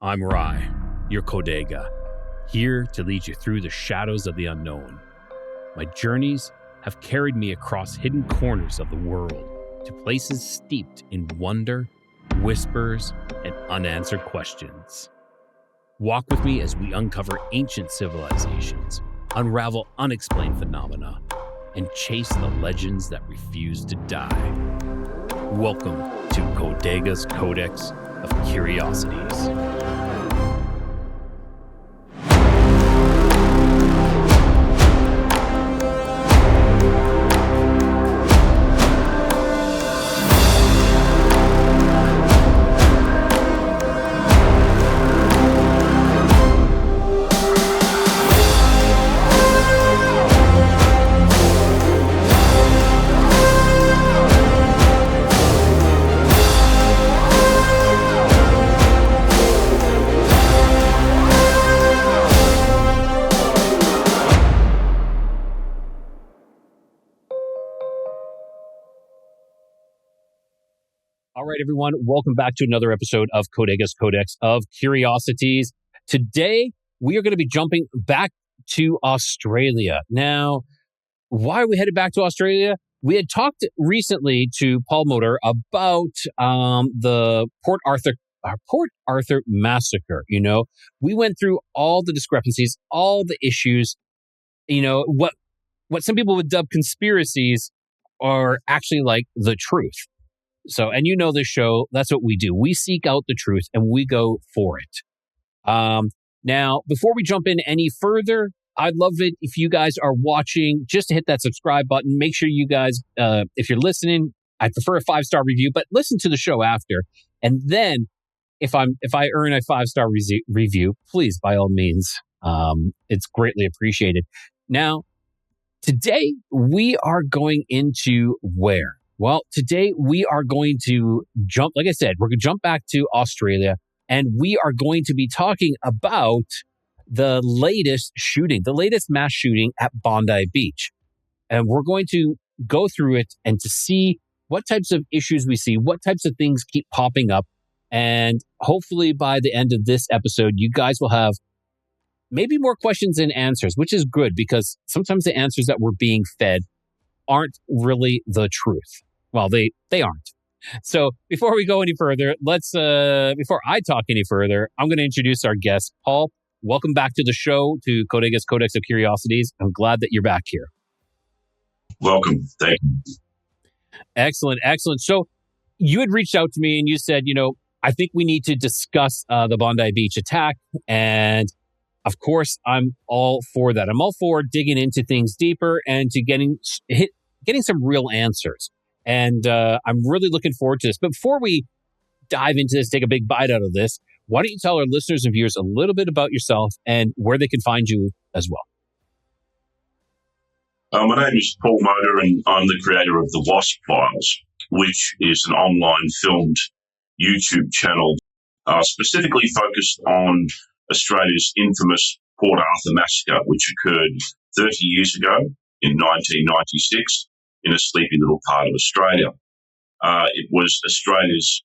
I'm Rye, your Codega, here to lead you through the shadows of the unknown. My journeys have carried me across hidden corners of the world to places steeped in wonder, whispers, and unanswered questions. Walk with me as we uncover ancient civilizations, unravel unexplained phenomena, and chase the legends that refuse to die. Welcome to Codega's Codex of Curiosities. All right, everyone, welcome back to another episode of Codega's Codex of Curiosities. Today, we are going to be jumping back to Australia. Now, why are we headed back to Australia? We had talked recently to Paul Motor about the Port Arthur massacre. You know, we went through all the discrepancies, all the issues. You know, what some people would dub conspiracies are actually like the truth. So, and you know this show, that's what we do. We seek out the truth and we go for it. Now, before we jump in any further, I'd love it if you guys are watching, just to hit that subscribe button. Make sure you guys, if you're listening, I prefer a 5-star review, but listen to the show after. And then if I earn a 5-star review, please, by all means, it's greatly appreciated. Now, today we are going into where? Well, today we are going to jump, like I said, we're going to jump back to Australia, and we are going to be talking about the latest shooting, the latest mass shooting at Bondi Beach. And we're going to go through it and to see what types of issues we see, what types of things keep popping up. And hopefully by the end of this episode, you guys will have maybe more questions than answers, which is good because sometimes the answers that we're being fed aren't really the truth. Well, they aren't. So before we go any further, before I talk any further, I'm going to introduce our guest, Paul. Welcome back to the show, to Codega's Codex of Curiosities. I'm glad that you're back here. Welcome. Thank you. Excellent. So you had reached out to me and you said, I think we need to discuss the Bondi Beach attack. And of course, I'm all for that. I'm all for digging into things deeper and to getting some real answers. And I'm really looking forward to this. But before we dive into this, take a big bite out of this, why don't you tell our listeners and viewers a little bit about yourself and where they can find you as well? My name is Paul Motor, and I'm the creator of the Voss Files, which is an online filmed YouTube channel specifically focused on Australia's infamous Port Arthur massacre, which occurred 30 years ago in 1996 in a sleepy little part of Australia. It was Australia's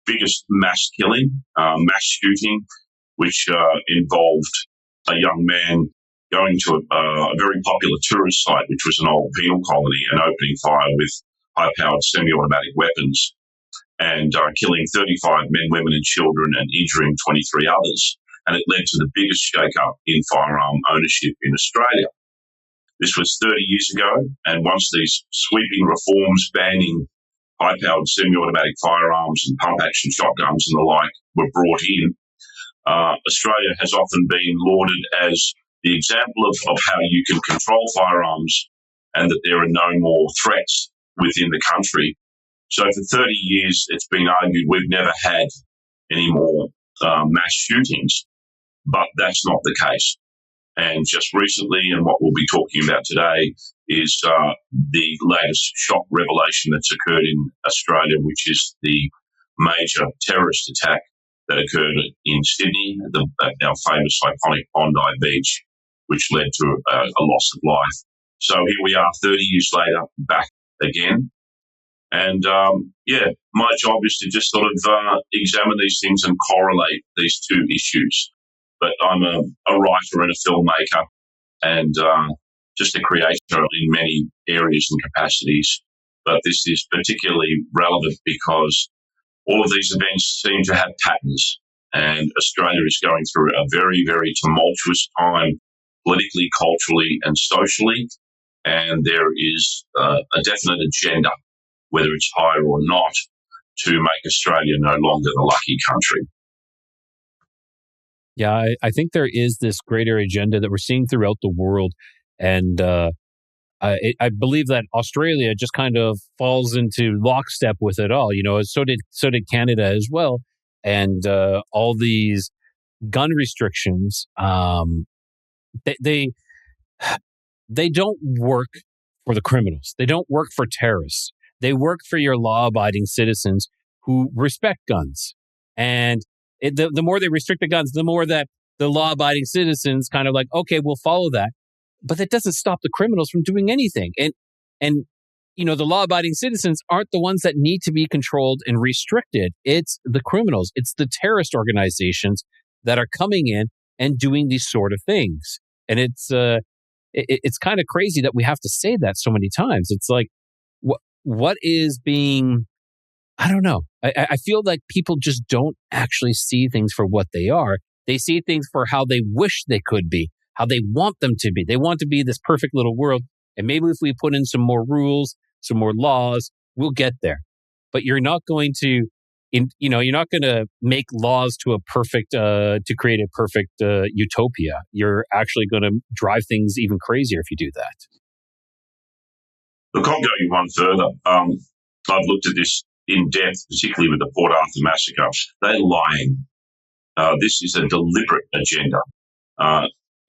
biggest mass killing, mass shooting, which involved a young man going to a very popular tourist site, which was an old penal colony, and opening fire with high-powered semi-automatic weapons and killing 35 men, women and children and injuring 23 others. And it led to the biggest shake-up in firearm ownership in Australia. This was 30 years ago, and once these sweeping reforms banning high-powered semi-automatic firearms and pump-action shotguns and the like were brought in, Australia has often been lauded as the example of how you can control firearms and that there are no more threats within the country. So for 30 years, it's been argued we've never had any more mass shootings, but that's not the case. And just recently, and what we'll be talking about today, is the latest shock revelation that's occurred in Australia, which is the major terrorist attack that occurred in Sydney, our famous iconic Bondi Beach, which led to a loss of life. So here we are 30 years later, back again. And my job is to just sort of examine these things and correlate these two issues. But I'm a writer and a filmmaker and just a creator in many areas and capacities. But this is particularly relevant because all of these events seem to have patterns, and Australia is going through a very, very tumultuous time politically, culturally, and socially. And there is a definite agenda, whether it's higher or not, to make Australia no longer the lucky country. Yeah, I think there is this greater agenda that we're seeing throughout the world. And I believe that Australia just kind of falls into lockstep with it all. So did Canada as well. And all these gun restrictions, they don't work for the criminals. They don't work for terrorists. They work for your law-abiding citizens who respect guns. And the more they restrict the guns, the more that the law-abiding citizens kind of like, okay, we'll follow that. But that doesn't stop the criminals from doing anything. And the law-abiding citizens aren't the ones that need to be controlled and restricted. It's the criminals. It's the terrorist organizations that are coming in and doing these sort of things. And it's kind of crazy that we have to say that so many times. It's like, what is being, I don't know. I feel like people just don't actually see things for what they are. They see things for how they wish they could be, how they want them to be. They want to be this perfect little world. And maybe if we put in some more rules, some more laws, we'll get there. But you're not going to, you're not going to make laws to create a perfect utopia. You're actually going to drive things even crazier if you do that. Look, I'll go you one further. I've looked at this in depth, particularly with the Port Arthur massacre. They're lying. This is a deliberate agenda.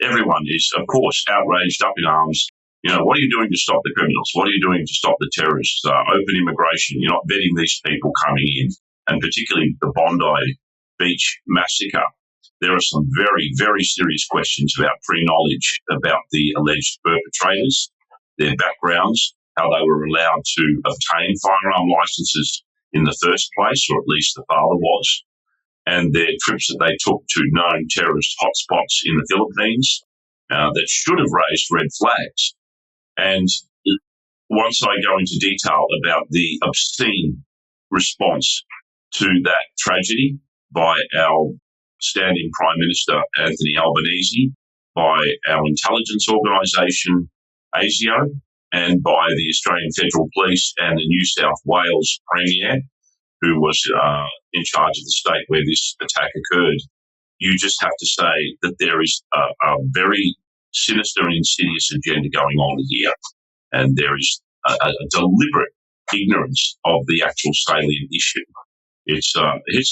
Everyone is, of course, outraged, up in arms. What are you doing to stop the criminals? What are you doing to stop the terrorists? Open immigration. You're not vetting these people coming in. And particularly the Bondi Beach massacre. There are some very, very serious questions about pre-knowledge about the alleged perpetrators, their backgrounds, how they were allowed to obtain firearm licenses in the first place, or at least the father was, and their trips that they took to known terrorist hotspots in the Philippines that should have raised red flags. And once I go into detail about the obscene response to that tragedy by our standing Prime Minister, Anthony Albanese, by our intelligence organisation, ASIO, and by the Australian Federal Police and the New South Wales Premier, who was in charge of the state where this attack occurred, you just have to say that there is a very sinister and insidious agenda going on here. And there is a deliberate ignorance of the actual salient issue. It's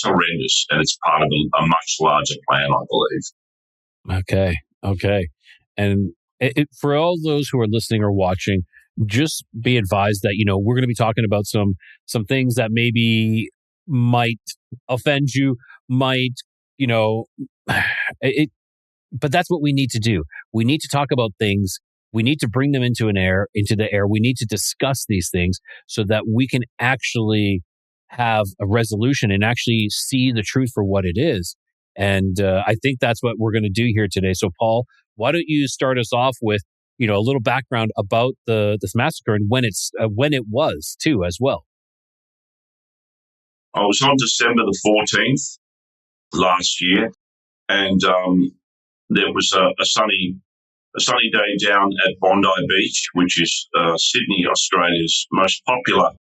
horrendous, and it's part of a much larger plan, I believe. Okay. And for all those who are listening or watching, just be advised that, we're going to be talking about some things that maybe might offend you, but that's what we need to do. We need to talk about things. We need to bring them into the air. We need to discuss these things so that we can actually have a resolution and actually see the truth for what it is. And I think that's what we're going to do here today. So, Paul, why don't you start us off with, a little background about this massacre and when it was too as well. I was on December the 14th last year, and there was a sunny day down at Bondi Beach, which is Sydney, Australia's most popular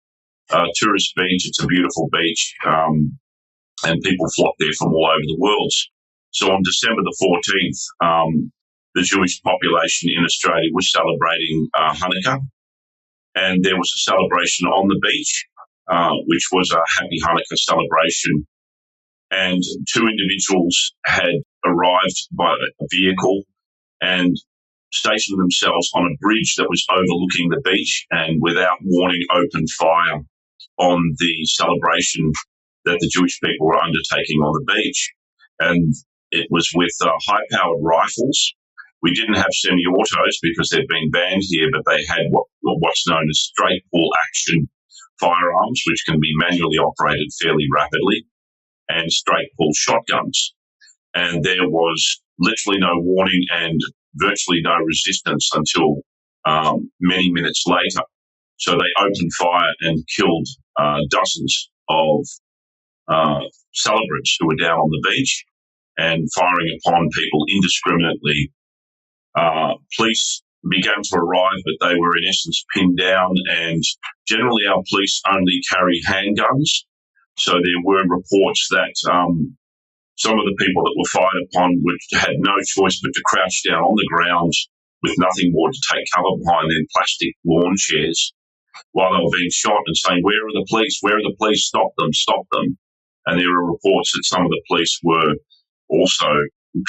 tourist beach. It's a beautiful beach, and people flock there from all over the world. So on December the 14th, the Jewish population in Australia was celebrating Hanukkah, and there was a celebration on the beach, which was a happy Hanukkah celebration. And two individuals had arrived by a vehicle and stationed themselves on a bridge that was overlooking the beach, and without warning opened fire on the celebration that the Jewish people were undertaking on the beach. And it was with high-powered rifles. We didn't have semi-autos because they've been banned here, but they had what's known as straight pull action firearms, which can be manually operated fairly rapidly, and straight pull shotguns. And there was literally no warning and virtually no resistance until many minutes later. So they opened fire and killed dozens of celebrants who were down on the beach and firing upon people indiscriminately. Police began to arrive, but they were in essence pinned down, and generally our police only carry handguns. So there were reports that some of the people that were fired upon had no choice but to crouch down on the ground with nothing more to take cover behind than plastic lawn chairs while they were being shot and saying, "Where are the police? Where are the police? Stop them, stop them." And there were reports that some of the police were also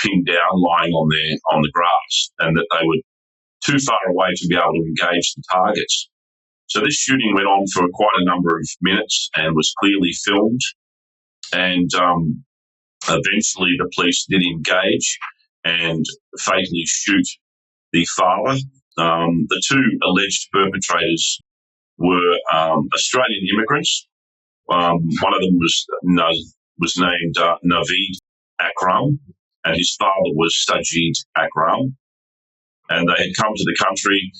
pinned down, lying on the grass, and that they were too far away to be able to engage the targets. So this shooting went on for quite a number of minutes and was clearly filmed. And eventually the police did engage and fatally shoot the father. The two alleged perpetrators were Australian immigrants. One of them was named Naveed Akram, and his father was Sajid Akram. And they had come to the country,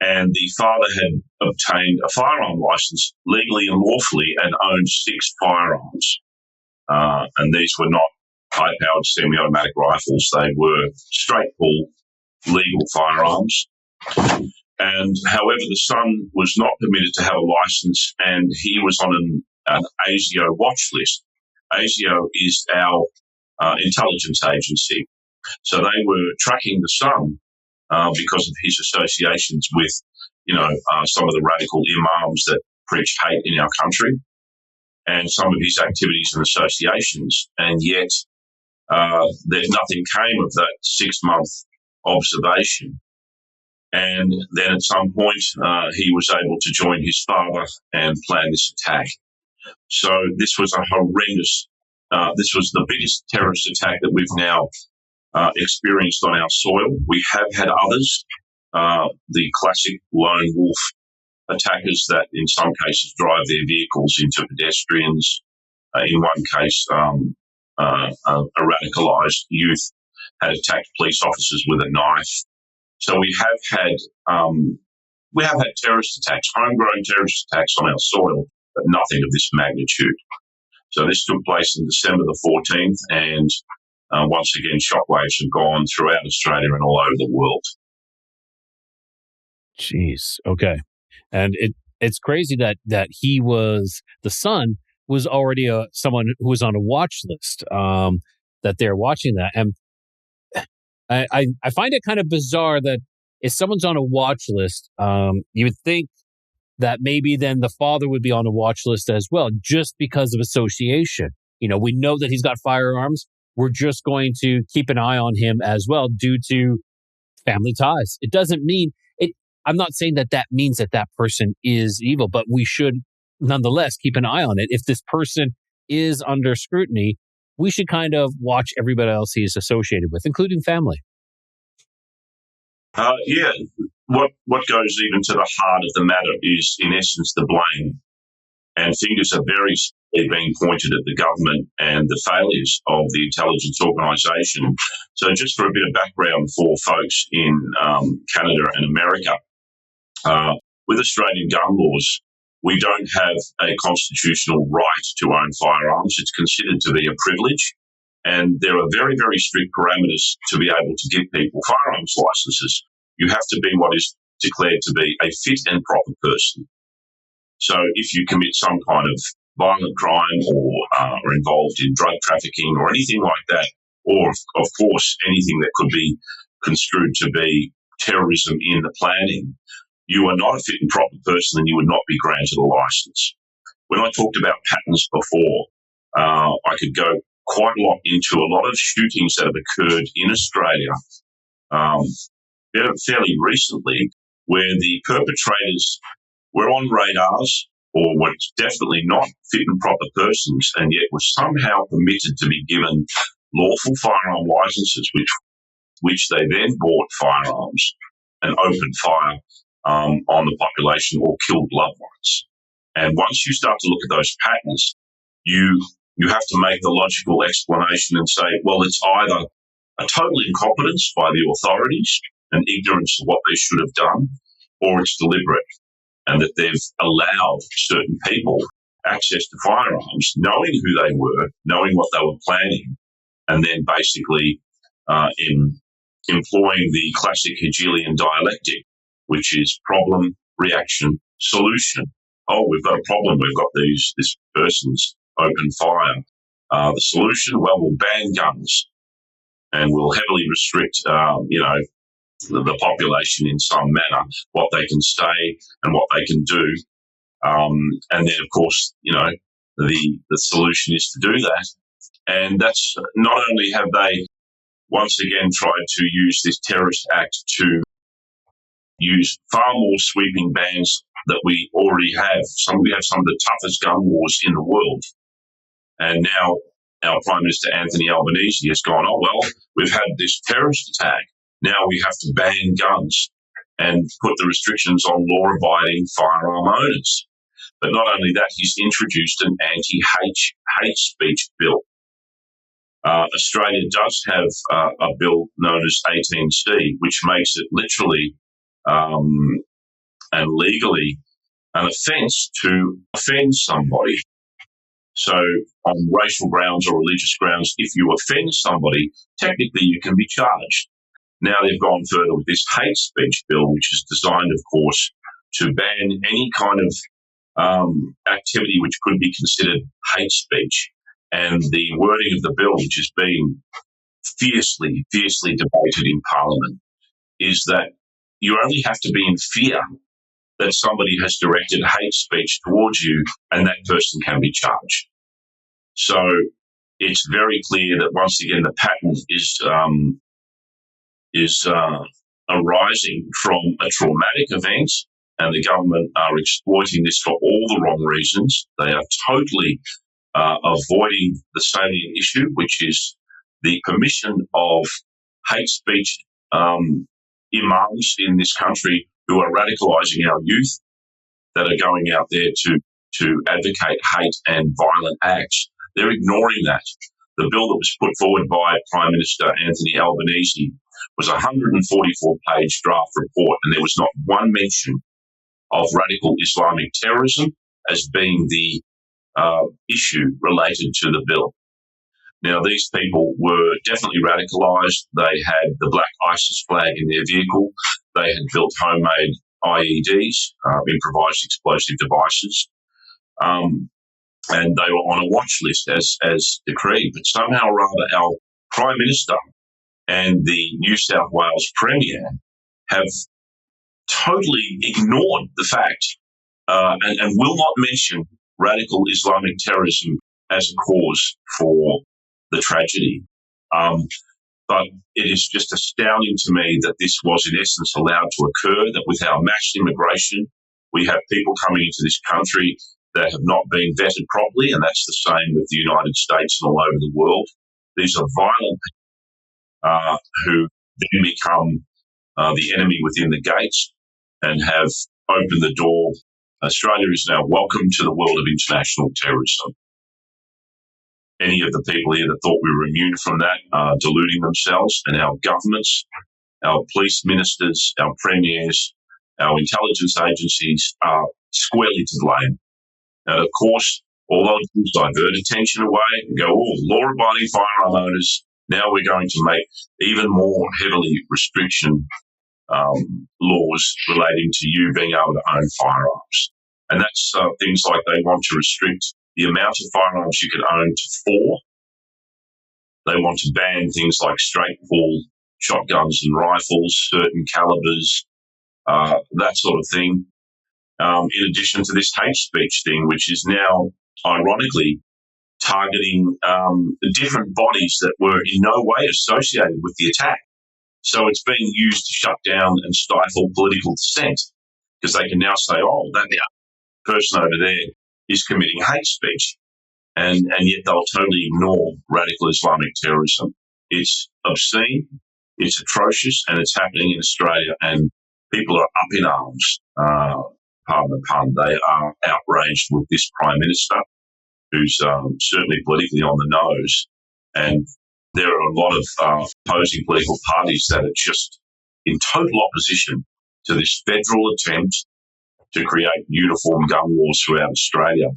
and the father had obtained a firearm license legally and lawfully and owned 6 firearms. And these were not high-powered semi-automatic rifles. They were straight-pull legal firearms. And however, the son was not permitted to have a license, and he was on an ASIO watch list. ASIO is our intelligence agency. So they were tracking the son because of his associations with, some of the radical imams that preach hate in our country, and some of his activities and associations. And yet nothing came of that 6-month observation. And then at some point, he was able to join his father and plan this attack. So this was a horrendous, this was the biggest terrorist attack that we've now experienced on our soil. We have had others, the classic lone wolf attackers that in some cases drive their vehicles into pedestrians. In one case, a radicalised youth had attacked police officers with a knife. So we have had terrorist attacks, homegrown terrorist attacks on our soil, but nothing of this magnitude. So this took place on December the 14th, and once again, shockwaves have gone throughout Australia and all over the world. Jeez. Okay. And it's crazy that the son was already someone who was on a watch list, that they're watching that. And I find it kind of bizarre that if someone's on a watch list, you would think that maybe then the father would be on a watch list as well, just because of association. We know that he's got firearms. We're just going to keep an eye on him as well due to family ties. It doesn't mean it. I'm not saying that means that person is evil, but we should nonetheless keep an eye on it. If this person is under scrutiny, we should kind of watch everybody else he is associated with, including family. Yeah. What goes even to the heart of the matter is, in essence, the blame. And fingers are very being pointed at the government and the failures of the intelligence organisation. So just for a bit of background for folks in Canada and America, with Australian gun laws, we don't have a constitutional right to own firearms. It's considered to be a privilege. And there are very, very strict parameters to be able to give people firearms licenses. You have to be what is declared to be a fit and proper person. So if you commit some kind of violent crime or are involved in drug trafficking or anything like that, or, of course, anything that could be construed to be terrorism in the planning, you are not a fit and proper person and you would not be granted a license. When I talked about patterns before, I could go quite a lot into a lot of shootings that have occurred in Australia fairly recently, where the perpetrators were on radars or were definitely not fit and proper persons, and yet were somehow permitted to be given lawful firearm licenses, which they then bought firearms and opened fire on the population or killed loved ones. And once you start to look at those patterns, you have to make the logical explanation and say, well, it's either a total incompetence by the authorities and ignorance of what they should have done, or it's deliberate, and that they've allowed certain people access to firearms, knowing who they were, knowing what they were planning, and then basically in employing the classic Hegelian dialectic, which is problem, reaction, solution. Oh, we've got a problem. We've got this person's open fire. The solution, well, we'll ban guns and we'll heavily restrict, the population in some manner, what they can say and what they can do. And then, of course, the solution is to do that. And that's not only have they once again tried to use this terrorist act to use far more sweeping bans that we already have. We have some of the toughest gun laws in the world. And now our Prime Minister Anthony Albanese has gone, oh, well, we've had this terrorist attack. Now we have to ban guns and put the restrictions on law-abiding firearm owners. But not only that, he's introduced an anti-hate speech bill. Australia does have a bill known as 18C, which makes it literally and legally an offence to offend somebody. So on racial grounds or religious grounds, if you offend somebody, technically you can be charged. Now they've gone further with this hate speech bill, which is designed, of course, to ban any kind of activity which could be considered hate speech. And the wording of the bill, which is being fiercely debated in Parliament, is that you only have to be in fear that somebody has directed hate speech towards you, and that person can be charged. So it's very clear that once again the pattern is arising from a traumatic event, and the government are exploiting this for all the wrong reasons. They are totally avoiding the salient issue, which is the permission of hate speech imams in this country who are radicalising our youth, that are going out there to advocate hate and violent acts. They're ignoring that. The bill that was put forward by Prime Minister Anthony Albanese was a 144-page draft report, and there was not one mention of radical Islamic terrorism as being the issue related to the bill. Now, these people were definitely radicalised. They had the black ISIS flag in their vehicle. They had built homemade IEDs, improvised explosive devices, and they were on a watch list as decreed. But somehow or other, our Prime Minister and the New South Wales Premier have totally ignored the fact and will not mention radical Islamic terrorism as a cause for the tragedy. But it is just astounding to me that this was in essence allowed to occur, that with our mass immigration, we have people coming into this country that have not been vetted properly, and that's the same with the United States and all over the world. These are violent people who then become the enemy within the gates and have opened the door. Australia is now welcome to the world of international terrorism. Any of the people here that thought we were immune from that are deluding themselves, and our governments, our police ministers, our premiers, our intelligence agencies are squarely to blame. Now, of course, all they'll do is divert attention away and go, oh, law-abiding firearm owners, now we're going to make even more heavily restriction laws relating to you being able to own firearms. And that's things like they want to restrict the amount of firearms you can own to 4. They want to ban things like straight pull shotguns and rifles, certain calibers, that sort of thing. In addition to this hate speech thing, which is now ironically targeting different bodies that were in no way associated with the attack. So it's being used to shut down and stifle political dissent, because they can now say, oh, that person over there is committing hate speech, and yet they'll totally ignore radical Islamic terrorism. It's obscene, it's atrocious, and it's happening in Australia, and people are up in arms. pardon the pun, they are outraged with this Prime Minister, who's certainly politically on the nose. And there are a lot of opposing political parties that are just in total opposition to this federal attempt to create uniform gun laws throughout Australia.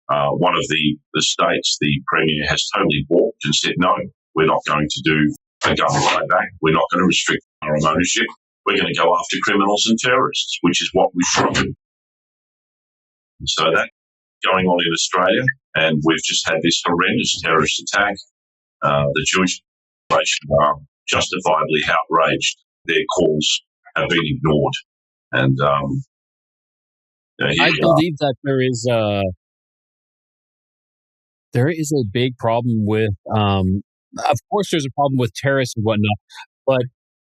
One of the states, the Premier, has totally balked and said, no, we're not going to do a gun buyback. We're not going to restrict firearm ownership. We're going to go after criminals and terrorists, which is what we should do. So that's going on in Australia, and we've just had this horrendous terrorist attack. The Jewish population are justifiably outraged. Their calls have been ignored. And I believe that there is a big problem with, of course, there's a problem with terrorists and whatnot, but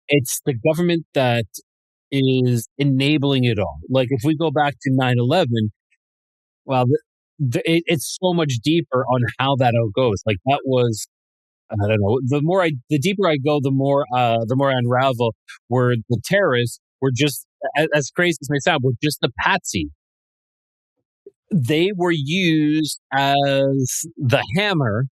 it's the government that is enabling it all. Like if we go back to 9/11, well, it's so much deeper on how that all goes. Like that was, I don't know. The deeper I go, the more I unravel. Where the terrorists were just, as crazy as it may sound, were just the patsy. They were used as the hammer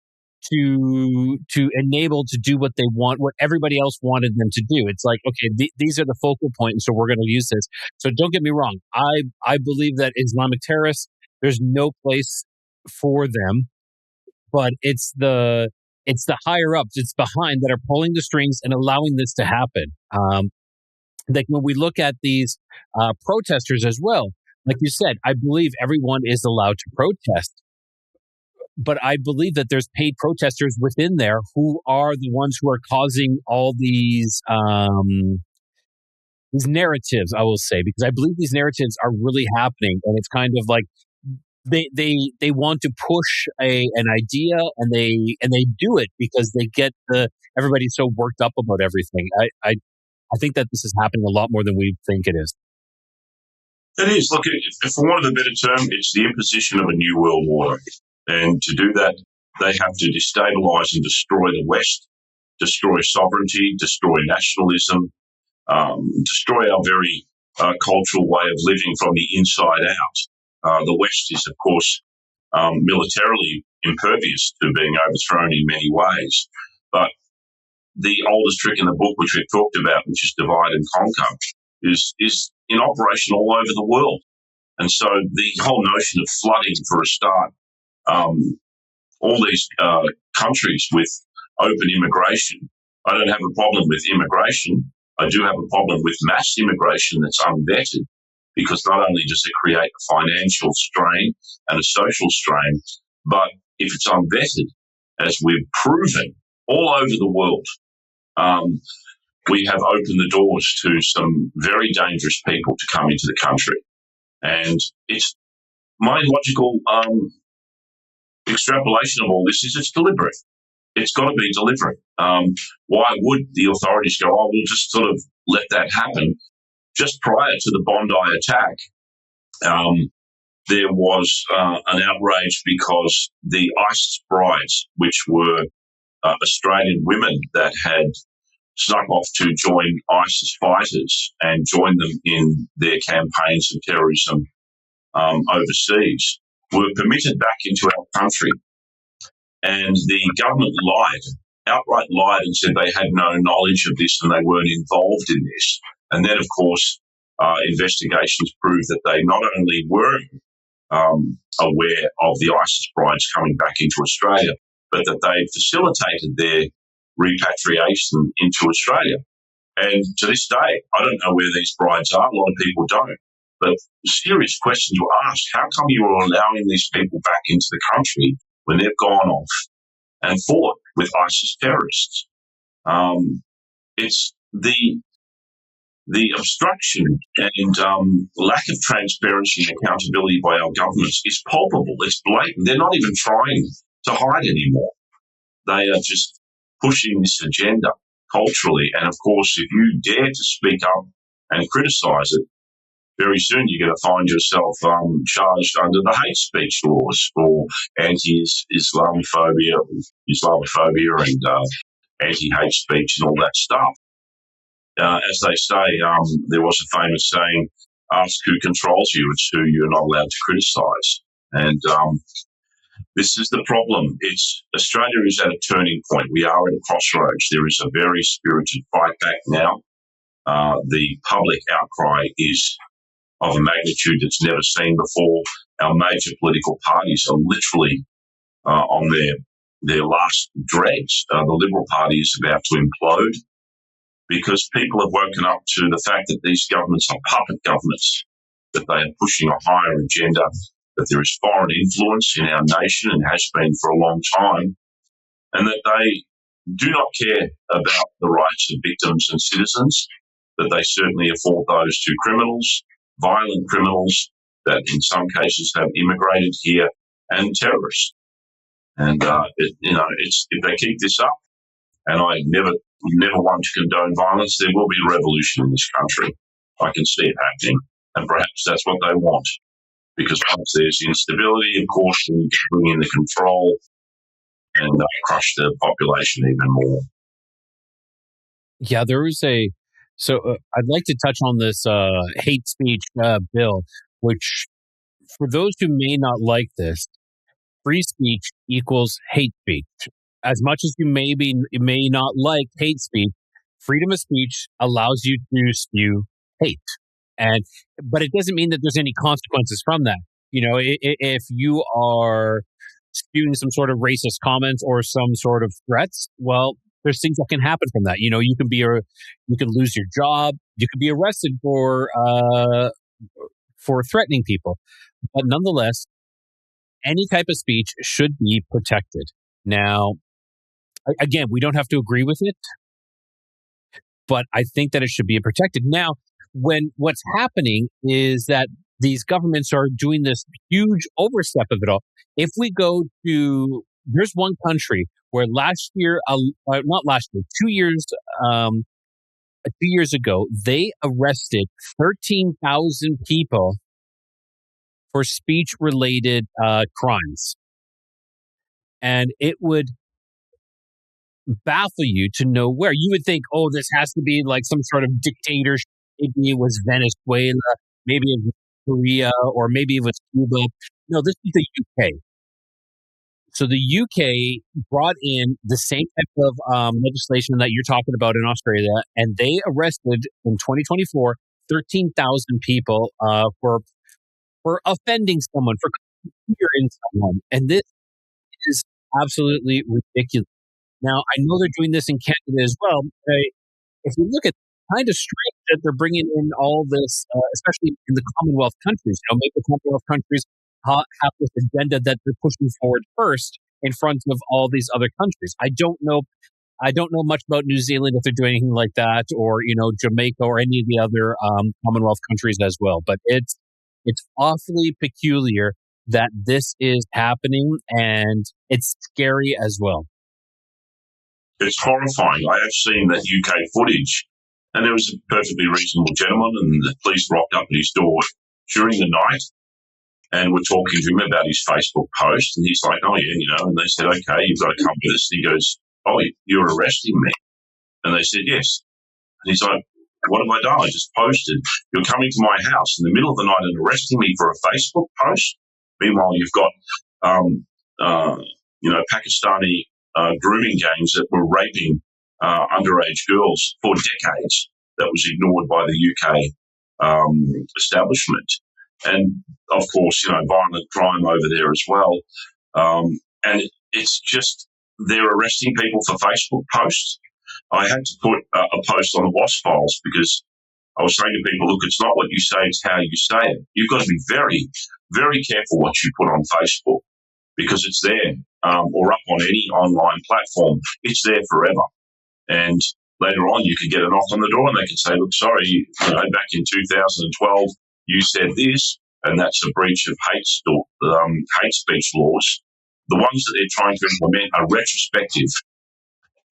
to enable to do what they want, what everybody else wanted them to do. It's like, okay, these are the focal point, and so we're going to use this. So don't get me wrong. I believe that Islamic terrorists, there's no place for them, but it's the higher ups, it's behind that are pulling the strings and allowing this to happen. Like when we look at these protesters as well, like you said, I believe everyone is allowed to protest, but I believe that there's paid protesters within there who are the ones who are causing all these narratives, I will say, because I believe these narratives are really happening, and it's kind of like they want to push an idea, and they do it because they get everybody so worked up about everything. I think that this is happening a lot more than we think it is. It is. Look, for want of a better term, it's the imposition of a new world order. And to do that, they have to destabilise and destroy the West, destroy sovereignty, destroy nationalism, destroy our very cultural way of living from the inside out. The West is, of course, militarily impervious to being overthrown in many ways. But the oldest trick in the book, which we've talked about, which is divide and conquer, is in operation all over the world. And so the whole notion of flooding, for a start, all these countries with open immigration, I don't have a problem with immigration. I do have a problem with mass immigration that's unvetted, because not only does it create a financial strain and a social strain, but if it's unvetted, as we've proven all over the world, we have opened the doors to some very dangerous people to come into the country. And it's my logical extrapolation of all this is it's deliberate. It's got to be deliberate. Why would the authorities go, oh, we'll just sort of let that happen? Just prior to the Bondi attack, there was an outrage because the ISIS brides, which were Australian women that had snuck off to join ISIS fighters and join them in their campaigns of terrorism overseas, were permitted back into our country. And the government outright lied and said they had no knowledge of this and they weren't involved in this. And then, of course, investigations proved that they not only were aware of the ISIS brides coming back into Australia, but that they facilitated their repatriation into Australia. And to this day, I don't know where these brides are. A lot of people don't. But serious questions were asked. How come you are allowing these people back into the country when they've gone off and fought with ISIS terrorists? It's the obstruction and lack of transparency and accountability by our governments is palpable. It's blatant. They're not even trying to hide anymore. They are just pushing this agenda culturally. And, of course, if you dare to speak up and criticise it, very soon you're going to find yourself charged under the hate speech laws for anti-Islamophobia and anti-hate speech and all that stuff. As they say, there was a famous saying, ask who controls you. It's who you're not allowed to criticise. And this is the problem. Australia is at a turning point. We are at a crossroads. There is a very spirited fight back now. The public outcry is of a magnitude that's never seen before. Our major political parties are literally on their last dregs. The Liberal Party is about to implode because people have woken up to the fact that these governments are puppet governments, that they are pushing a higher agenda, that there is foreign influence in our nation and has been for a long time, and that they do not care about the rights of victims and citizens, that they certainly afford those to criminals, violent criminals that in some cases have immigrated here, and terrorists. And, if they keep this up, and I never want to condone violence, there will be a revolution in this country. I can see it happening. And perhaps that's what they want. Because once there's instability, of course, then you can bring in the control and crush the population even more. Yeah, there is I'd like to touch on this hate speech bill, which for those who may not like this, free speech equals hate speech. As much as you may not like hate speech, freedom of speech allows you to spew hate. But it doesn't mean that there's any consequences from that. You know, if you are spewing some sort of racist comments or some sort of threats, well, there's things that can happen from that. You know, you can lose your job, you could be arrested for threatening people. But nonetheless, any type of speech should be protected. Now, again, we don't have to agree with it, but I think that it should be protected. Now, when what's happening is that these governments are doing this huge overstep of it all. If we go to, there's one country where last year, not last year, 2 years, 2 years ago, they arrested 13,000 people for speech-related crimes. And it would baffle you to know where. You would think, oh, this has to be like some sort of dictatorship. Maybe it was Venezuela, maybe it was Korea, or maybe it was Cuba. No, this is the UK. So the UK brought in the same type of legislation that you're talking about in Australia, and they arrested in 2024 13,000 people for offending someone, for hearing someone, and this is absolutely ridiculous. Now, I know they're doing this in Canada as well. If you look at kind of strange that they're bringing in all this, especially in the Commonwealth countries. You know, make the Commonwealth countries have this agenda that they're pushing forward first in front of all these other countries. I don't know much about New Zealand if they're doing anything like that, or Jamaica or any of the other Commonwealth countries as well. But it's awfully peculiar that this is happening, and it's scary as well. It's horrifying. I have seen that UK footage. And there was a perfectly reasonable gentleman, and the police rocked up at his door during the night and were talking to him about his Facebook post. And he's like, oh, yeah, and they said, okay, you've got to come with us. And he goes, oh, you're arresting me. And they said, yes. And he's like, what have I done? I just posted. You're coming to my house in the middle of the night and arresting me for a Facebook post. Meanwhile, you've got, Pakistani grooming gangs that were raping underage girls for decades. That was ignored by the UK establishment. And, of course, violent crime over there as well. And it's just they're arresting people for Facebook posts. I had to put a post on the Voss files because I was saying to people, look, it's not what you say, it's how you say it. You've got to be very, very careful what you put on Facebook because it's there, or up on any online platform. It's there forever. And later on, you could get a knock on the door and they could say, look, sorry, back in 2012, you said this, and that's a breach of hate speech laws. The ones that they're trying to implement are retrospective.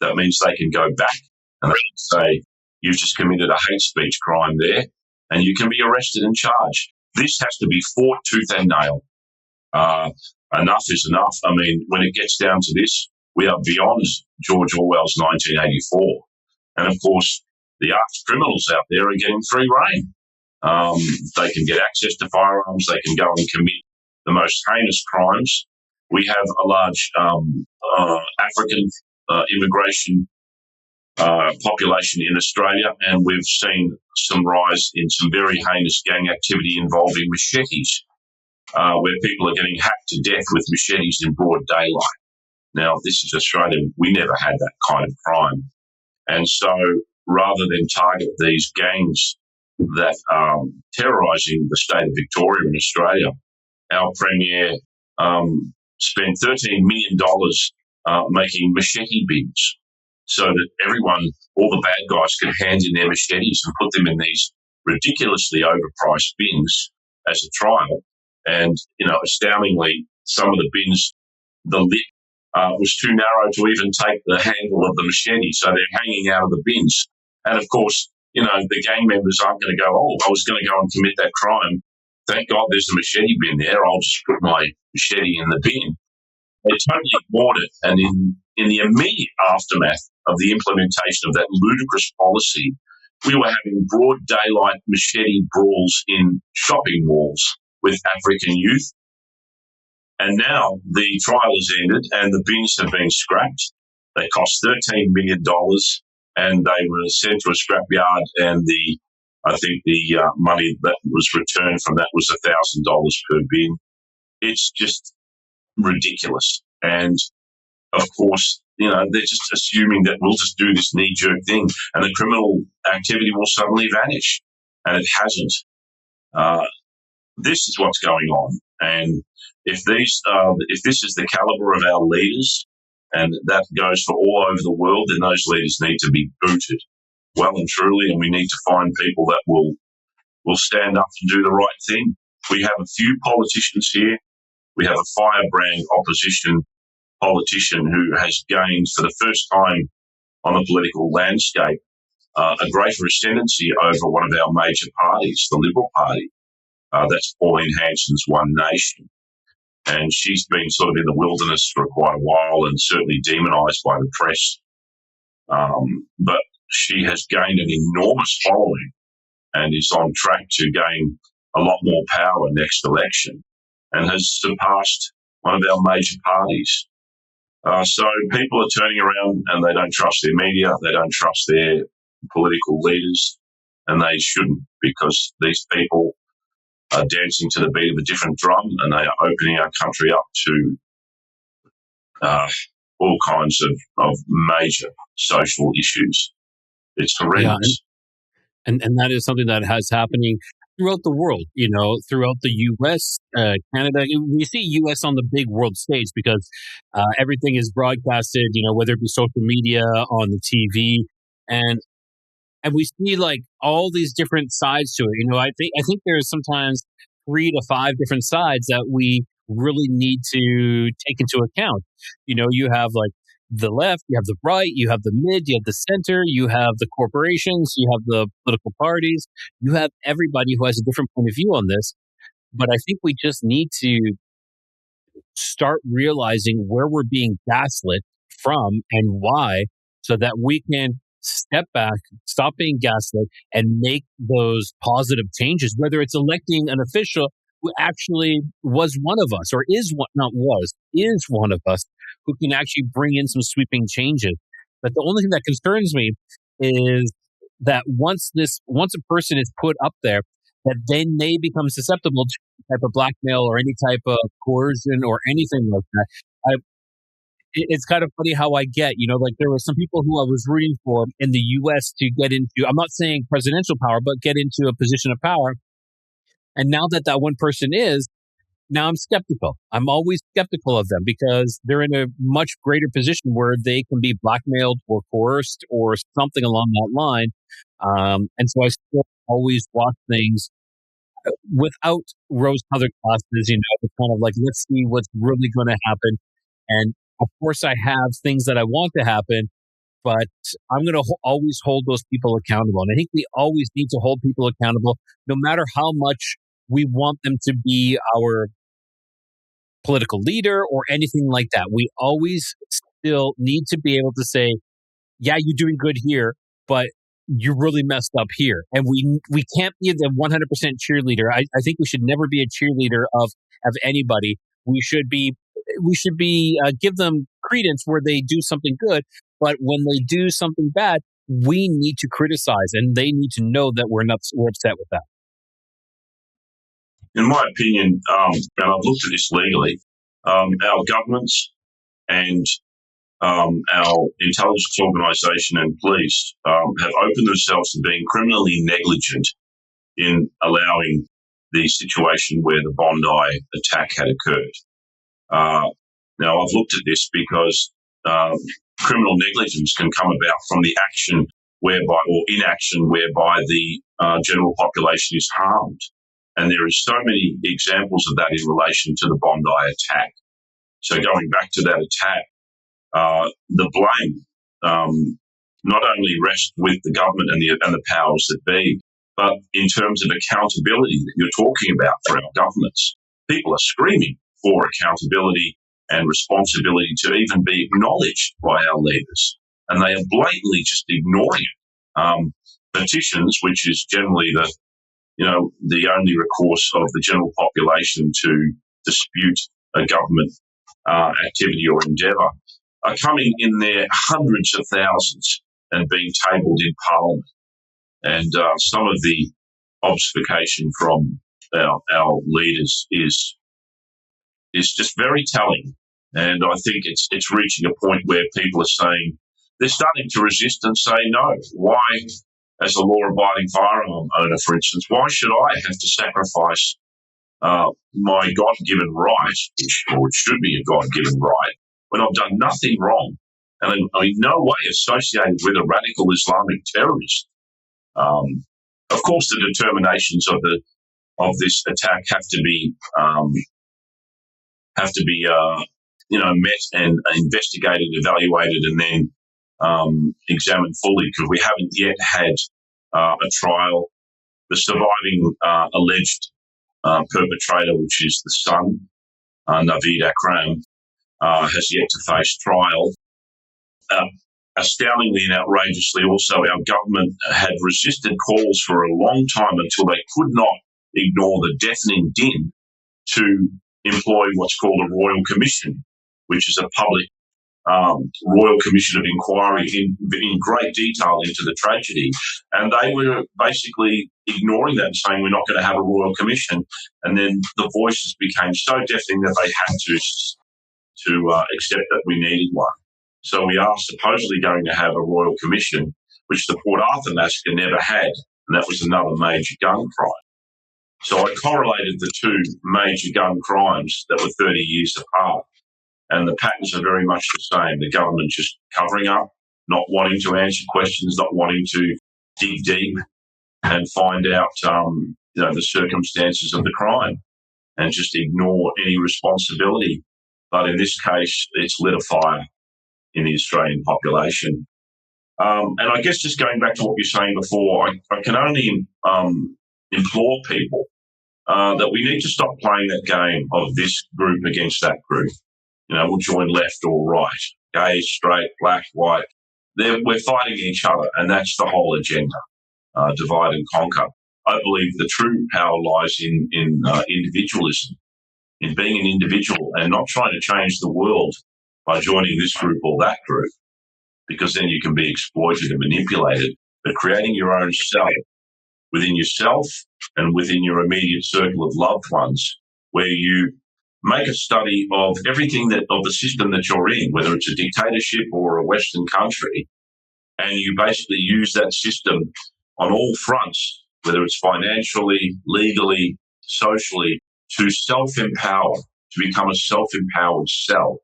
That means they can go back and they can say, you've just committed a hate speech crime there, and you can be arrested and charged. This has to be fought tooth and nail. Enough is enough. I mean, when it gets down to this, we are beyond George Orwell's 1984. And, of course, the arch criminals out there are getting free rein. They can get access to firearms. They can go and commit the most heinous crimes. We have a large African immigration population in Australia, and we've seen some rise in some very heinous gang activity involving machetes, where people are getting hacked to death with machetes in broad daylight. Now, this is Australia. We never had that kind of crime. And so rather than target these gangs that are terrorising the state of Victoria in Australia, our Premier spent $13 million making machete bins so that everyone, all the bad guys, could hand in their machetes and put them in these ridiculously overpriced bins as a trial. And, astoundingly, some of the bins, the lid was too narrow to even take the handle of the machete, so they're hanging out of the bins. And, of course, the gang members aren't going to go, oh, I was going to go and commit that crime. Thank God there's a machete bin there. I'll just put my machete in the bin. They totally ignored it. And in the immediate aftermath of the implementation of that ludicrous policy, we were having broad daylight machete brawls in shopping malls with African youth. And now the trial has ended and the bins have been scrapped. They cost $13 million and they were sent to a scrapyard, and I think the money that was returned from that was $1,000 per bin. It's just ridiculous. And of course, they're just assuming that we'll just do this knee-jerk thing and the criminal activity will suddenly vanish. And it hasn't. This is what's going on. And if this is the caliber of our leaders, and that goes for all over the world, then those leaders need to be booted well and truly, and we need to find people that will stand up and do the right thing. We have a few politicians here. We have a firebrand opposition politician who has gained for the first time on the political landscape a greater ascendancy over one of our major parties, the Liberal Party. That's Pauline Hanson's One Nation. And she's been sort of in the wilderness for quite a while and certainly demonised by the press. But she has gained an enormous following and is on track to gain a lot more power next election and has surpassed one of our major parties. So people are turning around and they don't trust their media, they don't trust their political leaders, and they shouldn't, because these people are dancing to the beat of a different drum, and they are opening our country up to all kinds of major social issues. It's horrendous. Yeah, and that is something that has happening throughout the world, throughout the U.S., Canada. We see U.S. on the big world stage because everything is broadcasted, whether it be social media, on the TV, and we see like all these different sides to it. I think there's sometimes 3 to 5 different sides that we really need to take into account. You have like the left, you have the right, you have the mid, you have the center, you have the corporations, you have the political parties, you have everybody who has a different point of view on this. But I think we just need to start realizing where we're being gaslit from and why, so that we can step back, stop being gaslit, and make those positive changes, whether it's electing an official who actually was one of us, or is one of us, who can actually bring in some sweeping changes. But the only thing that concerns me is that once a person is put up there, that then they become susceptible to any type of blackmail or any type of coercion or anything like that. It's kind of funny how I get, like there were some people who I was rooting for in the U.S. to get into, I'm not saying presidential power, but get into a position of power. And now that one person is, now I'm skeptical. I'm always skeptical of them because they're in a much greater position where they can be blackmailed or coerced or something along that line. And so I still always watch things without rose-colored glasses, it's kind of like, let's see what's really going to happen. And of course, I have things that I want to happen, but I'm going to always hold those people accountable. And I think we always need to hold people accountable, no matter how much we want them to be our political leader or anything like that. We always still need to be able to say, yeah, you're doing good here, but you really messed up here. And we can't be the 100% cheerleader. I think we should never be a cheerleader of anybody. We should be give them credence where they do something good, but when they do something bad, we need to criticize, and they need to know that we're upset with that. In my opinion, and I've looked at this legally, our governments and our intelligence organisation and police have opened themselves to being criminally negligent in allowing the situation where the Bondi attack had occurred. Now, I've looked at this because criminal negligence can come about from the action whereby, or inaction whereby the general population is harmed. And there are so many examples of that in relation to the Bondi attack. So going back to that attack, the blame not only rests with the government and the powers that be, but in terms of accountability that you're talking about for our governments. People are screaming for accountability and responsibility to even be acknowledged by our leaders, and they are blatantly just ignoring it. Petitions, which is generally the only recourse of the general population to dispute a government activity or endeavour, are coming in their hundreds of thousands and being tabled in Parliament. And some of the obfuscation from our leaders is just very telling. And I think it's reaching a point where people are saying, they're starting to resist and say, no, why, as a law-abiding firearm owner, for instance, why should I have to sacrifice my God-given right, which should be a God-given right, when I've done nothing wrong and I'm in no way associated with a radical Islamic terrorist? Of course, the determinations of this attack have to be met and investigated, evaluated, and then examined fully, because we haven't yet had a trial. The surviving alleged perpetrator, which is the son, Naveed Akram, has yet to face trial. Astoundingly and outrageously, also, our government had resisted calls for a long time until they could not ignore the deafening din to employ what's called a royal commission, which is a public royal commission of inquiry in great detail into the tragedy. And they were basically ignoring that and saying, we're not going to have a royal commission. And then the voices became so deafening that they had to accept that we needed one. So we are supposedly going to have a royal commission, which the Port Arthur massacre never had, and that was another major gun crime. So I correlated the two major gun crimes that were 30 years apart, and the patterns are very much the same. The government just covering up, not wanting to answer questions, not wanting to dig deep and find out the circumstances of the crime, and just ignore any responsibility. But in this case, it's lit a fire in the Australian population. And I guess just going back to what you were saying before, I can only implore people that we need to stop playing that game of this group against that group. We'll join left or right, gay, straight, black, white. We're fighting each other, and that's the whole agenda, divide and conquer. I believe the true power lies in individualism, in being an individual and not trying to change the world by joining this group or that group, because then you can be exploited and manipulated. But creating your own self within yourself and within your immediate circle of loved ones, where you make a study of everything of the system that you're in, whether it's a dictatorship or a Western country, and you basically use that system on all fronts, whether it's financially, legally, socially, to self-empower, to become a self-empowered self.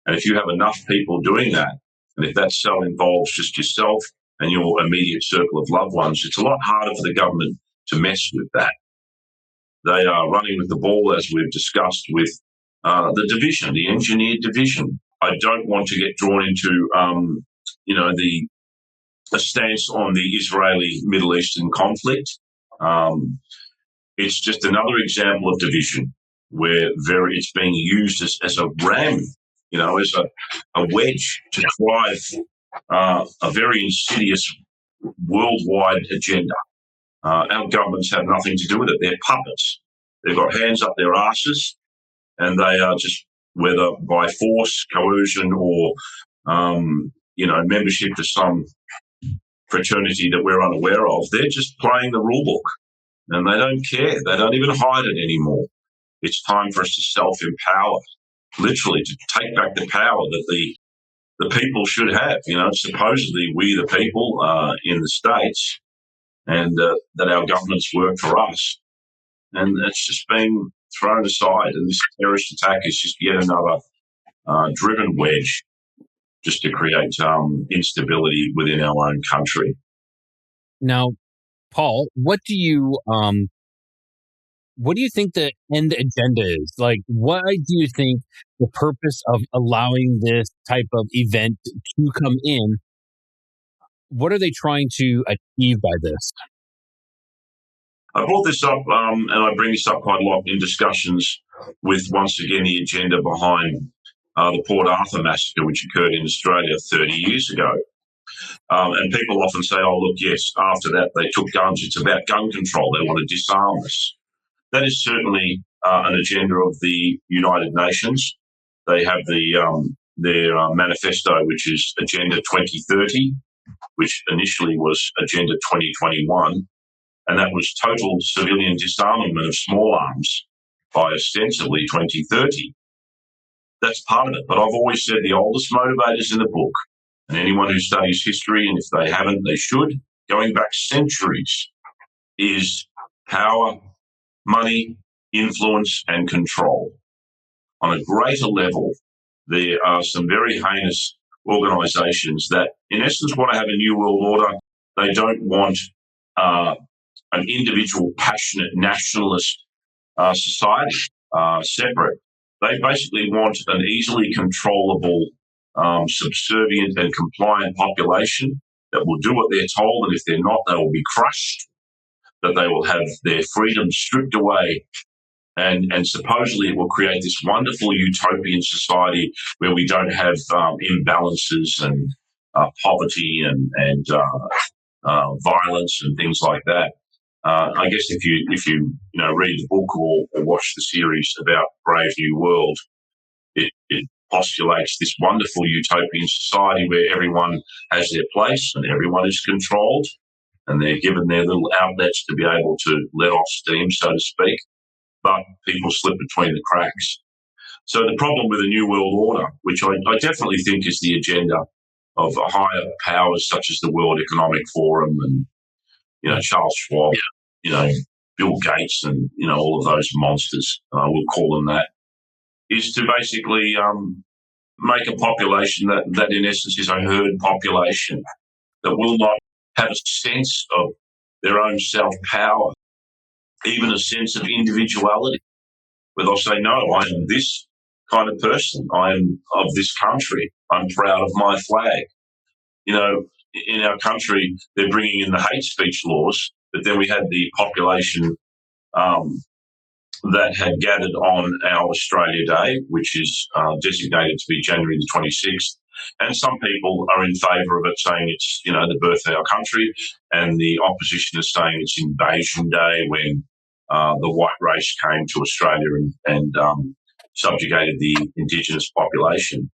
And if you have enough people doing that, and if that cell involves just yourself and your immediate circle of loved ones, it's a lot harder for the government to mess with that. They are running with the ball, as we've discussed, with the division, the engineered division. I don't want to get drawn into, the stance on the Israeli-Middle Eastern conflict. It's just another example of division where it's being used as a ram, as a wedge to drive a very insidious worldwide agenda. Our governments have nothing to do with it. They're puppets. They've got hands up their asses, and they are just, whether by force, coercion, or membership to some fraternity that we're unaware of, they're just playing the rule book, and they don't care. They don't even hide it anymore. It's time for us to self-empower, literally, to take back the power that the people should have. Supposedly we, the people, in the States, and that our governments work for us. And it's just been thrown aside. And this terrorist attack is just yet another driven wedge just to create instability within our own country. Now, Paul, what do you think the end agenda is? Like, why do you think the purpose of allowing this type of event to come in? What are they trying to achieve by this? I brought this up, and I bring this up quite a lot in discussions with, once again, the agenda behind the Port Arthur massacre, which occurred in Australia 30 years ago. And people often say, oh, look, yes, after that they took guns. It's about gun control. They want to disarm us. That is certainly an agenda of the United Nations. They have their manifesto, which is Agenda 2030, which initially was Agenda 2021, and that was total civilian disarmament of small arms by ostensibly 2030. That's part of it. But I've always said the oldest motivators in the book, and anyone who studies history, and if they haven't, they should, going back centuries, is power, money, influence, and control. On a greater level, there are some very heinous organisations that, in essence, want to have a new world order. They don't want an individual, passionate, nationalist society separate. They basically want an easily controllable, subservient and compliant population that will do what they're told, and if they're not, they will be crushed, that they will have their freedom stripped away, and supposedly it will create this wonderful utopian society where we don't have imbalances and poverty and violence and things like that. I guess if you read the book or watch the series about Brave New World, it postulates this wonderful utopian society where everyone has their place and everyone is controlled, and they're given their little outlets to be able to let off steam, so to speak, but people slip between the cracks. So the problem with the New World Order, which I definitely think is the agenda of higher powers such as the World Economic Forum and Charles Schwab, Bill Gates, and all of those monsters, we'll call them that, is to basically make a population that in essence is a herd population that will not have a sense of their own self-power, even a sense of individuality, where they'll say, no, I am this kind of person. I am of this country. I'm proud of my flag. In our country, they're bringing in the hate speech laws, but then we had the population that had gathered on our Australia Day, which is designated to be January the 26th. And some people are in favour of it, saying it's, the birth of our country, and the opposition is saying it's Invasion Day, when the white race came to Australia and subjugated the Indigenous population.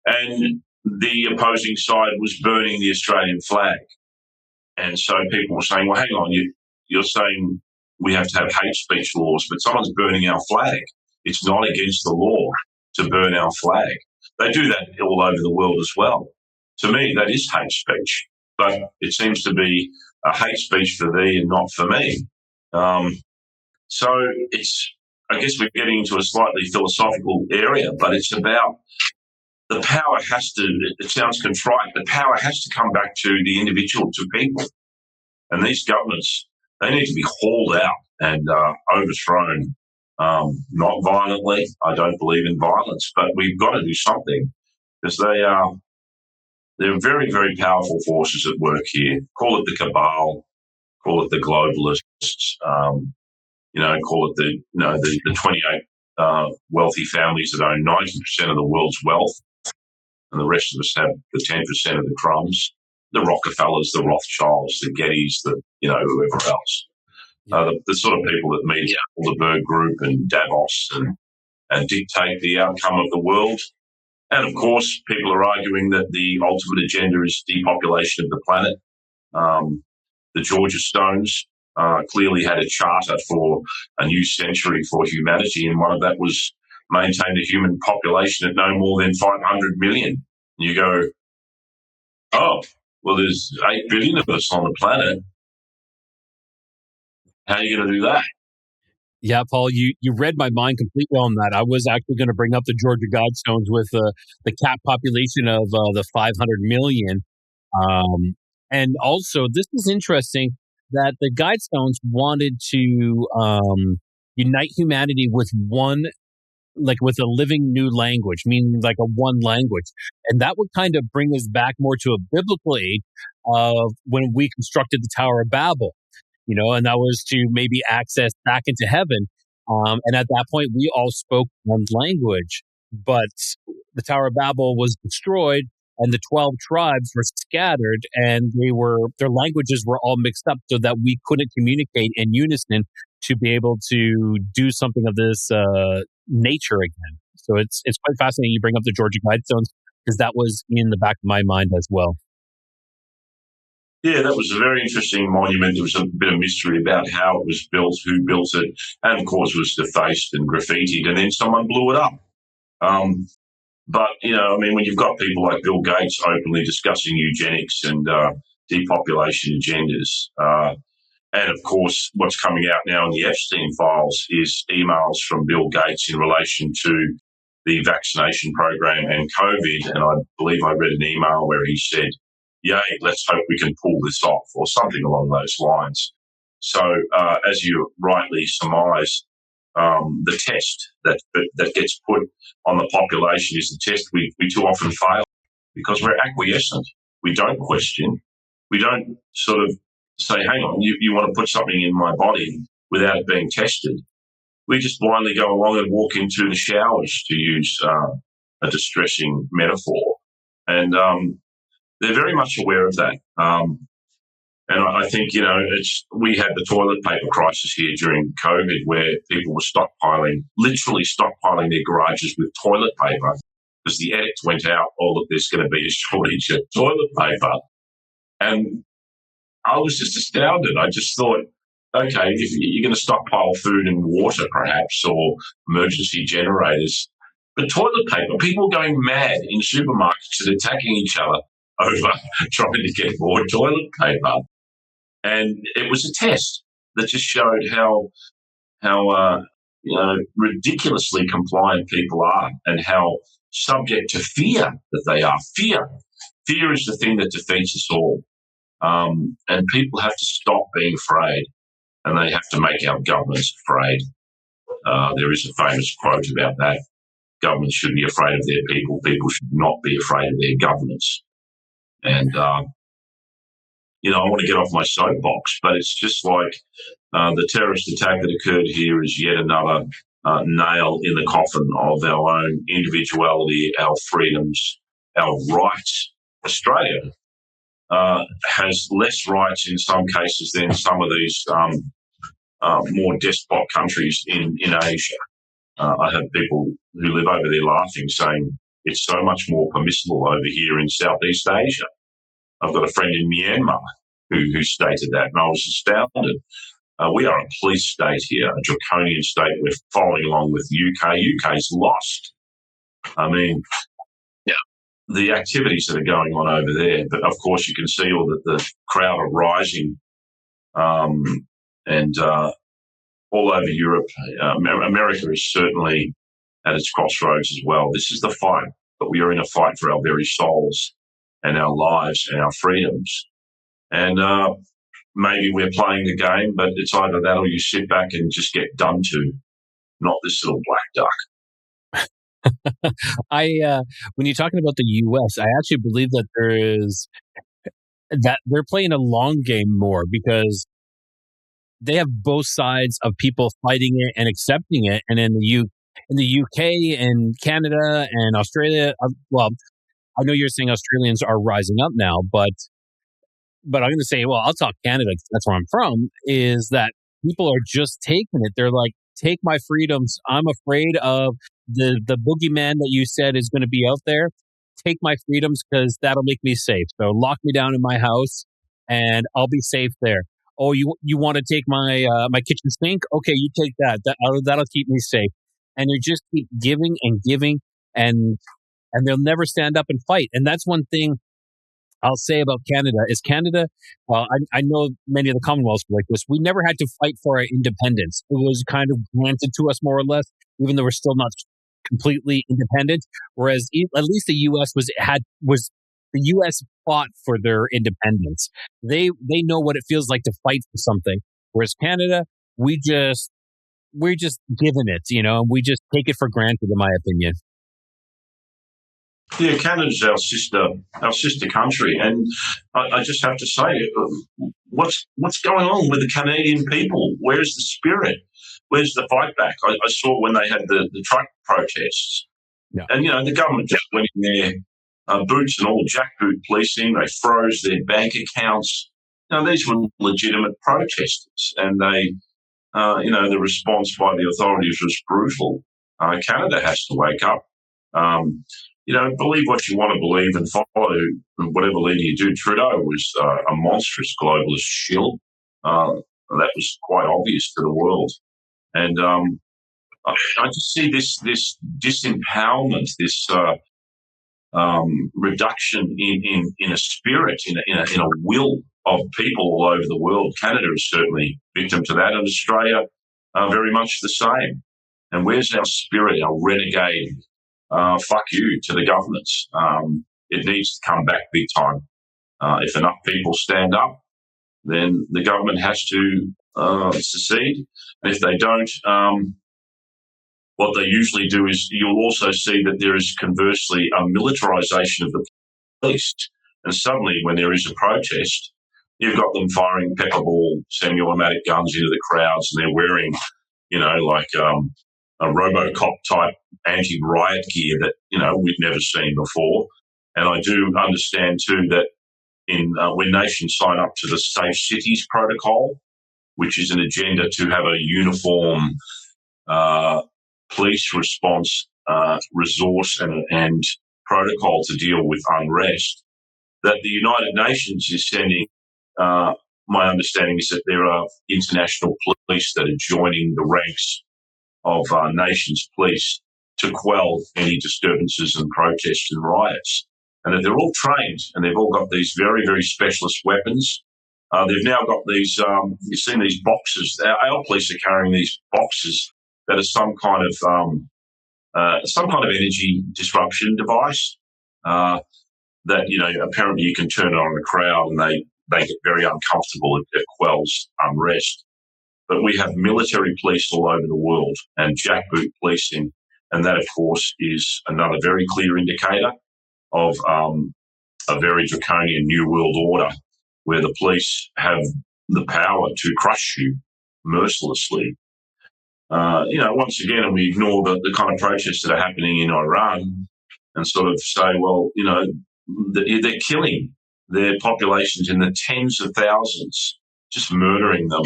And the opposing side was burning the Australian flag. And so people were saying, well, hang on, you're saying we have to have hate speech laws, but someone's burning our flag. It's not against the law to burn our flag. They do that all over the world as well. To me, that is hate speech, but it seems to be a hate speech for thee and not for me. So I guess we're getting into a slightly philosophical area, but it's about the power it sounds contrite, the power has to come back to the individual, to people. And these governments, they need to be hauled out and overthrown, not violently. I don't believe in violence, but we've got to do something, because they're very, very powerful forces at work here. Call it the cabal, call it the globalists, call it the 28 wealthy families that own 90% of the world's wealth, and the rest of us have the 10% of the crumbs. the Rockefellers, the Rothschilds, the Gettys, whoever else. The sort of people that meet the Bilderberg Group and Davos and dictate the outcome of the world. And of course, people are arguing that the ultimate agenda is depopulation of the planet. The Georgia Stones clearly had a charter for a new century for humanity, and one of that was maintain the human population at no more than 500 million. You go, oh, well, there's 8 billion of us on the planet. How are you going to do that? Yeah, Paul, you read my mind completely on that. I was actually going to bring up the Georgia Guidestones with the cap population of the 500 million. And also, this is interesting that the Guidestones wanted to unite humanity with with a living new language, meaning like a one language. And that would kind of bring us back more to a biblical age of when we constructed the Tower of Babel. And that was to maybe access back into heaven. And at that point, we all spoke one language, but the Tower of Babel was destroyed and the 12 tribes were scattered and their languages were all mixed up so that we couldn't communicate in unison to be able to do something of this nature again. So it's quite fascinating you bring up the Georgia Guidestones because that was in the back of my mind as well. Yeah, that was a very interesting monument. There was a bit of mystery about how it was built, who built it, and of course was defaced and graffitied, and then someone blew it up. But, when you've got people like Bill Gates openly discussing eugenics and depopulation agendas, and of course what's coming out now in the Epstein files is emails from Bill Gates in relation to the vaccination program and COVID, and I believe I read an email where he said, yay, let's hope we can pull this off, or something along those lines. So, as you rightly surmise, the test that gets put on the population is the test we too often fail because we're acquiescent. We don't question. We don't sort of say, hang on, you want to put something in my body without it being tested. We just blindly go along and walk into the showers, to use a distressing metaphor. And they're very much aware of that. And I think, we had the toilet paper crisis here during COVID where people were literally stockpiling their garages with toilet paper because the edict went out, look, there's going to be a shortage of toilet paper. And I was just astounded. I just thought, okay, if you're going to stockpile food and water perhaps, or emergency generators, but toilet paper, people going mad in supermarkets and attacking each other over trying to get more toilet paper. And it was a test that just showed how ridiculously compliant people are and how subject to fear that they are. Fear is the thing that defeats us all. And people have to stop being afraid, and they have to make our governments afraid. There is a famous quote about that. Governments should be afraid of their people. People should not be afraid of their governments. And, I want to get off my soapbox, but it's just like the terrorist attack that occurred here is yet another nail in the coffin of our own individuality, our freedoms, our rights. Australia has less rights in some cases than some of these more despot countries in Asia. I have people who live over there laughing, saying it's so much more permissible over here in Southeast Asia. I've got a friend in Myanmar who stated that, and I was astounded. We are a police state here, a draconian state. We're following along with UK. UK's lost. I mean, the activities that are going on over there, but of course you can see all the crowd are rising, and all over Europe. America is certainly at its crossroads as well. This is the fight, but we are in a fight for our very souls and our lives and our freedoms. And maybe we're playing the game, but it's either that or you sit back and just get done to, not this little black duck. When you're talking about the U.S., I actually believe that they're playing a long game more because they have both sides of people fighting it and accepting it. And in the UK and Canada and Australia, I know you're saying Australians are rising up now, but but I'm going to say, well, I'll talk Canada 'cause that's where I'm from, is that people are just taking it. They're like, take my freedoms. I'm afraid of the boogeyman that you said is going to be out there. Take my freedoms because that'll make me safe. So lock me down in my house and I'll be safe there. Oh, you want to take my kitchen sink? Okay, you take that. That'll keep me safe. And you just keep giving and giving, and they'll never stand up and fight. And that's one thing I'll say about Canada is Canada. Well, I know many of the Commonwealths were like this. We never had to fight for our independence. It was kind of granted to us more or less, even though we're still not completely independent. Whereas at least the U.S. was the U.S. fought for their independence. They know what it feels like to fight for something. Whereas Canada, we're just given it, and we just take it for granted, in my opinion. Yeah, Canada's our sister country, and I just have to say, what's going on with the Canadian people? Where's the spirit? Where's the fight back? I saw when they had the truck protests, Yeah. and the government just went in there, boots and all, jackboot policing. They froze their bank accounts. These were legitimate protesters, and the response by the authorities was brutal. Canada has to wake up. Believe what you want to believe and follow whatever leader you do. Trudeau was a monstrous globalist shill. That was quite obvious to the world. And I just see this disempowerment, this reduction in a spirit, in a will of people all over the world. Canada is certainly victim to that, and Australia very much the same. And where's our spirit, our renegade? Fuck you to the governments. It needs to come back big time. If enough people stand up, then the government has to secede. And if they don't, what they usually do is you'll also see that there is conversely a militarisation of the police. And suddenly, when there is a protest, you've got them firing pepper ball, semi-automatic guns into the crowds, and they're wearing, like a RoboCop type anti-riot gear that we've never seen before. And I do understand too that when nations sign up to the Safe Cities Protocol, which is an agenda to have a uniform police response resource and protocol to deal with unrest, that the United Nations is sending. My understanding is that there are international police that are joining the ranks of nations' police to quell any disturbances and protests and riots. And that they're all trained and they've all got these very, very specialist weapons. They've now got these, you've seen these boxes. Our police are carrying these boxes that are some kind of energy disruption device that, apparently you can turn it on a crowd and they get very uncomfortable. It quells unrest. But we have military police all over the world and jackboot policing. And that, of course, is another very clear indicator of a very draconian New World Order where the police have the power to crush you mercilessly. Once again, and we ignore the kind of protests that are happening in Iran and sort of say, well, they're killing their populations in the tens of thousands, just murdering them.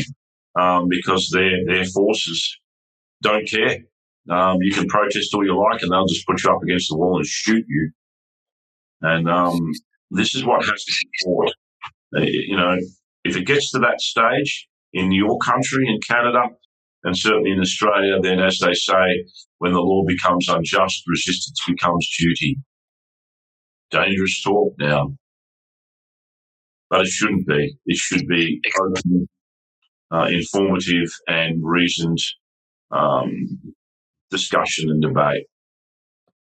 Because their forces don't care. You can protest all you like and they'll just put you up against the wall and shoot you. And this is what has to be fought. If it gets to that stage in your country, in Canada, and certainly in Australia, then as they say, when the law becomes unjust, resistance becomes duty. Dangerous talk now. But it shouldn't be. It should be open, informative and reasoned discussion and debate.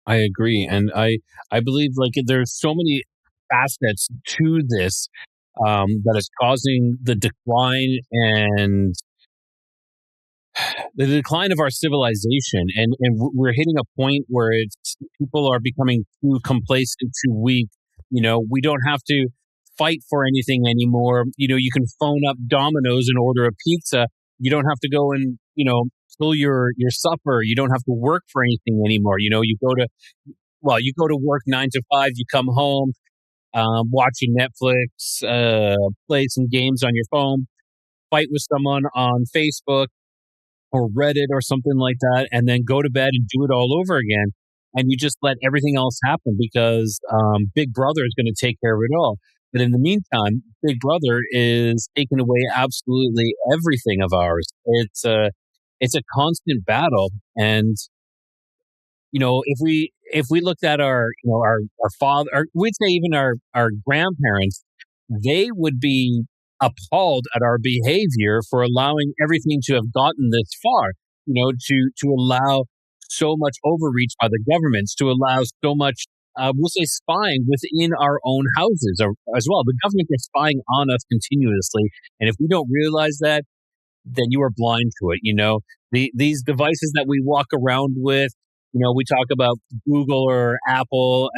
I agree. And I believe there's so many facets to this that is causing the decline and the decline of our civilization. And we're hitting a point where people are becoming too complacent, too weak. We don't have to fight for anything anymore. You can phone up Domino's and order a pizza. You don't have to go and, fill your supper. You don't have to work for anything anymore. You go to work 9 to 5, you come home. watching Netflix, play some games on your phone, fight with someone on Facebook or Reddit or something like that, and then go to bed and do it all over again. And you just let everything else happen because Big Brother is going to take care of it all. But in the meantime, Big Brother is taking away absolutely everything of ours. It's a constant battle, and if we looked at our father, or we'd say even our grandparents, they would be appalled at our behavior for allowing everything to have gotten this far. To allow so much overreach by the governments, to allow so much, we'll say, spying within our own houses as well. The government is spying on us continuously, and if we don't realize that, then you are blind to it. These devices that we walk around with. We talk about Google or Apple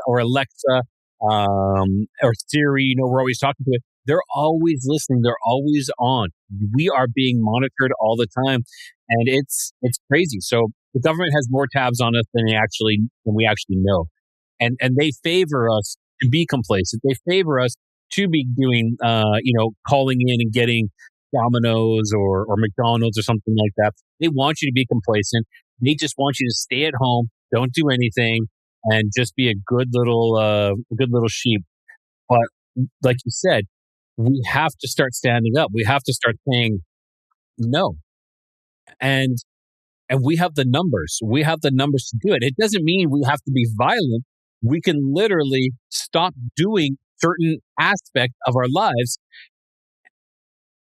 or Alexa, or Siri. We're always talking to it. They're always listening. They're always on. We are being monitored all the time, and it's crazy. So the government has more tabs on us than we actually know, and they favor us to be complacent. They favor us to be doing, calling in and getting Domino's or McDonald's or something like that. They want you to be complacent. They just want you to stay at home, don't do anything, and just be a good little sheep. But like you said, we have to start standing up. We have to start saying no, and we have the numbers. We have the numbers to do it. It doesn't mean we have to be violent. We can literally stop doing certain aspects of our lives,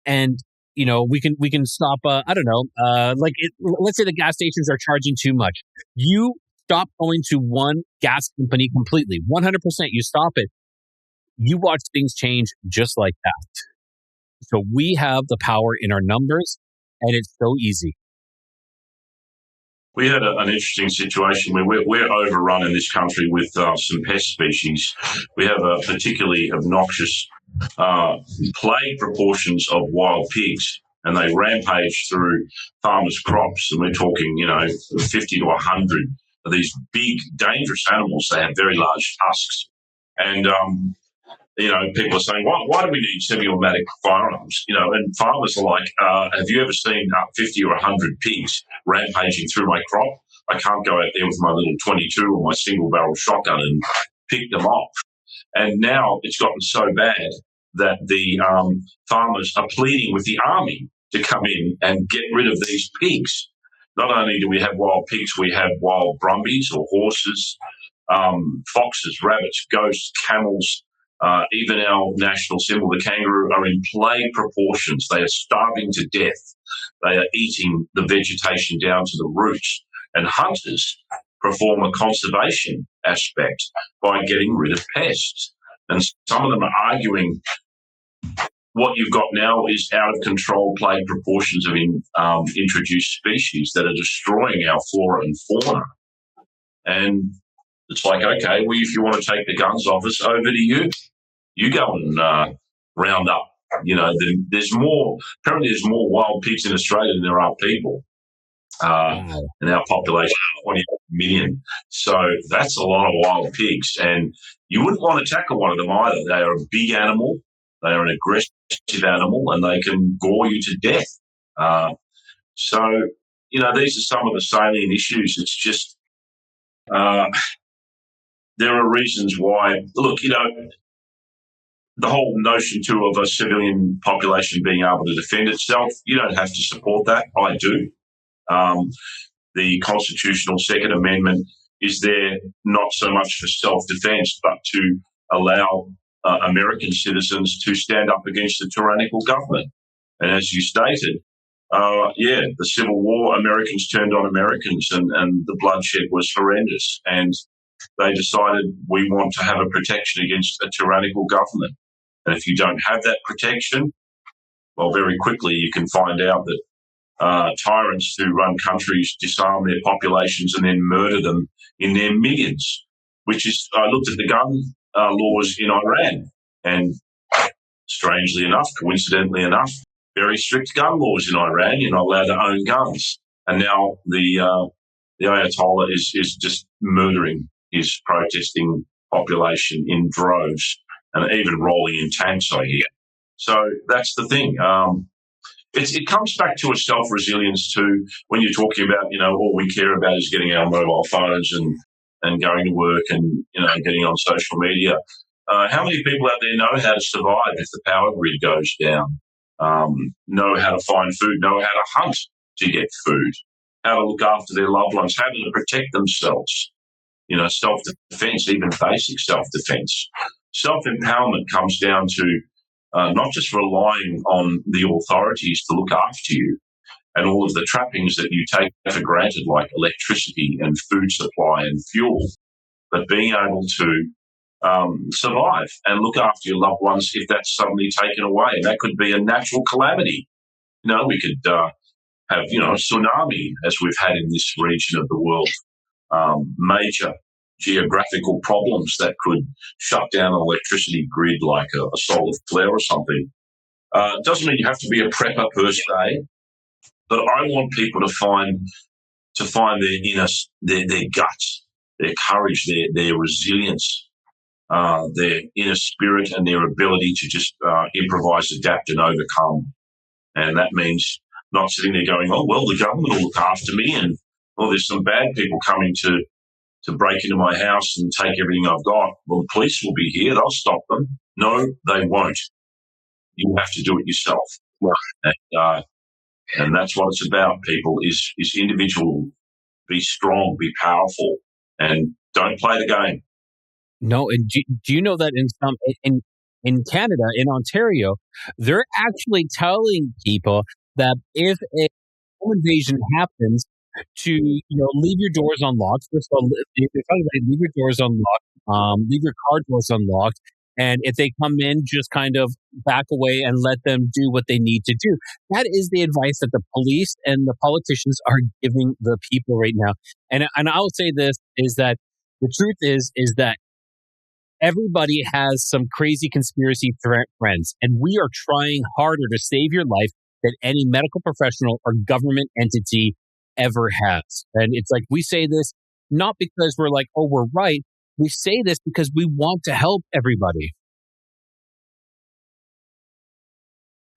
and we can stop. I don't know. Let's say the gas stations are charging too much. You stop going to one gas company completely, 100%. You stop it. You watch things change just like that. So we have the power in our numbers, and it's so easy. We had an interesting situation where we're overrun in this country with some pest species. We have a particularly obnoxious plague proportions of wild pigs, and they rampage through farmers' crops. And we're talking, 50 to 100 of these big, dangerous animals. They have very large tusks. And people are saying, why do we need semi-automatic firearms? And farmers are like, have you ever seen 50 or 100 pigs rampaging through my crop? I can't go out there with my little 22 or my single-barrel shotgun and pick them off. And now it's gotten so bad that the farmers are pleading with the army to come in and get rid of these pigs. Not only do we have wild pigs, we have wild brumbies or horses, foxes, rabbits, goats, camels. Even our national symbol, the kangaroo, are in plague proportions. They are starving to death. They are eating the vegetation down to the roots. And hunters perform a conservation aspect by getting rid of pests. And some of them are arguing what you've got now is out of control plague proportions of introduced species that are destroying our flora and fauna. And it's like, okay, well, if you want to take the guns off us, over to you. You go and round up. Apparently there's more wild pigs in Australia than there are people. And our population is 28 million. So that's a lot of wild pigs. And you wouldn't want to tackle one of them either. They are a big animal. They are an aggressive animal, and they can gore you to death. So these are some of the salient issues. It's just there are reasons why. Look, the whole notion, too, of a civilian population being able to defend itself, you don't have to support that. I do. The constitutional Second Amendment is there not so much for self-defense, but to allow American citizens to stand up against the tyrannical government. And as you stated, the Civil War, Americans turned on Americans, and the bloodshed was horrendous. And they decided we want to have a protection against a tyrannical government. And if you don't have that protection, well, very quickly you can find out that tyrants who run countries disarm their populations and then murder them in their millions, which is, I looked at the gun laws in Iran, and strangely enough, coincidentally enough, very strict gun laws in Iran. You're not allowed to own guns. And now the Ayatollah is just murdering his protesting population in droves and even rolling in tanks, I hear. So that's the thing. It comes back to a self-resilience too. When you're talking about, all we care about is getting our mobile phones and going to work and, getting on social media. How many people out there know how to survive if the power grid goes down? Know how to find food, know how to hunt to get food, how to look after their loved ones, how to protect themselves. Self-defense, even basic self-defense. Self-empowerment comes down to not just relying on the authorities to look after you and all of the trappings that you take for granted, like electricity and food supply and fuel, but being able to survive and look after your loved ones if that's suddenly taken away. And that could be a natural calamity. We could have, a tsunami, as we've had in this region of the world, major geographical problems that could shut down an electricity grid like a solar flare or something. It doesn't mean you have to be a prepper per se, but I want people to find their guts, their courage, their resilience, their inner spirit, and their ability to just improvise, adapt, and overcome. And that means not sitting there going, "Oh well, the government will look after me," and there's some bad people coming to break into my house and take everything I've got. Well, the police will be here. They'll stop them. No, they won't. You have to do it yourself. Right. And that's what it's about, people, is individual. Be strong, be powerful, and don't play the game. No, and do you know that in Canada, in Ontario, they're actually telling people that if a home invasion happens, to leave your doors unlocked. First of all, they're talking about leave your doors unlocked, leave your car doors unlocked, and if they come in, just kind of back away and let them do what they need to do. That is the advice that the police and the politicians are giving the people right now. And I will say this is that the truth is that everybody has some crazy conspiracy friends, and we are trying harder to save your life than any medical professional or government entity ever has. And it's like, we say this not because we're like, oh, we're right. We say this because we want to help everybody.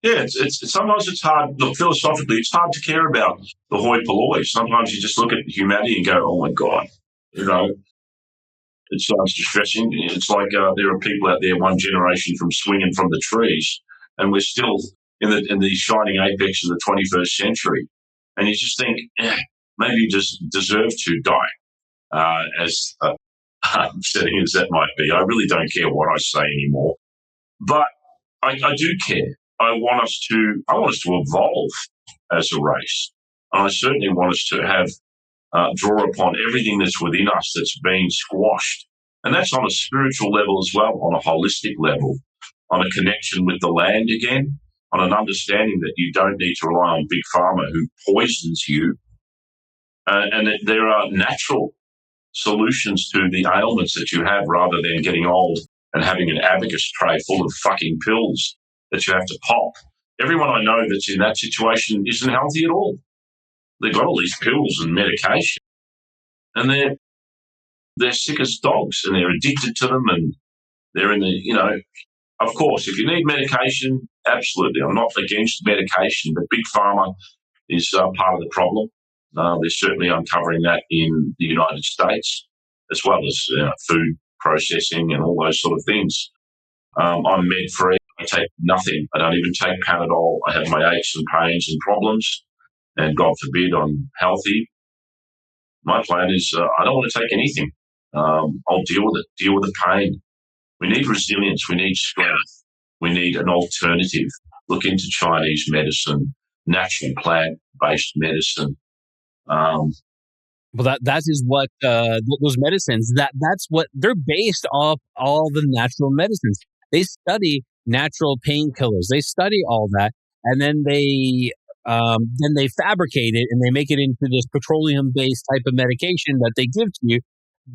Yeah, it's sometimes it's hard. Look, philosophically, it's hard to care about the hoi polloi. Sometimes you just look at humanity and go, "Oh my God," it starts distressing. It's like there are people out there, one generation from swinging from the trees, and we're still in the shining apex of the 21st century. And you just think, maybe you just deserve to die, as upsetting as that might be. I really don't care what I say anymore, but I do care. I want us to evolve as a race, and I certainly want us to have draw upon everything that's within us that's been squashed, and that's on a spiritual level as well, on a holistic level, on a connection with the land again, on an understanding that you don't need to rely on big pharma who poisons you, and that there are natural solutions to the ailments that you have, rather than getting old and having an abacus tray full of fucking pills that you have to pop. Everyone I know that's in that situation isn't healthy at all. They've got all these pills and medication, and they're sick as dogs, and they're addicted to them, and they're in the, of course, if you need medication, absolutely. I'm not against medication, but big pharma is part of the problem. They're certainly uncovering that in the United States, as well as food processing and all those sort of things. I'm med-free. I take nothing. I don't even take Panadol. I have my aches and pains and problems, and God forbid I'm healthy. My plan is I don't want to take anything. I'll deal with it, deal with the pain. We need resilience. We need strength. We need an alternative. Look into Chinese medicine, natural plant-based medicine. Well, that is what those medicines, that's what they're based off, all the natural medicines. They study natural painkillers. They study all that, and then they fabricate it and they make it into this petroleum-based type of medication that they give to you,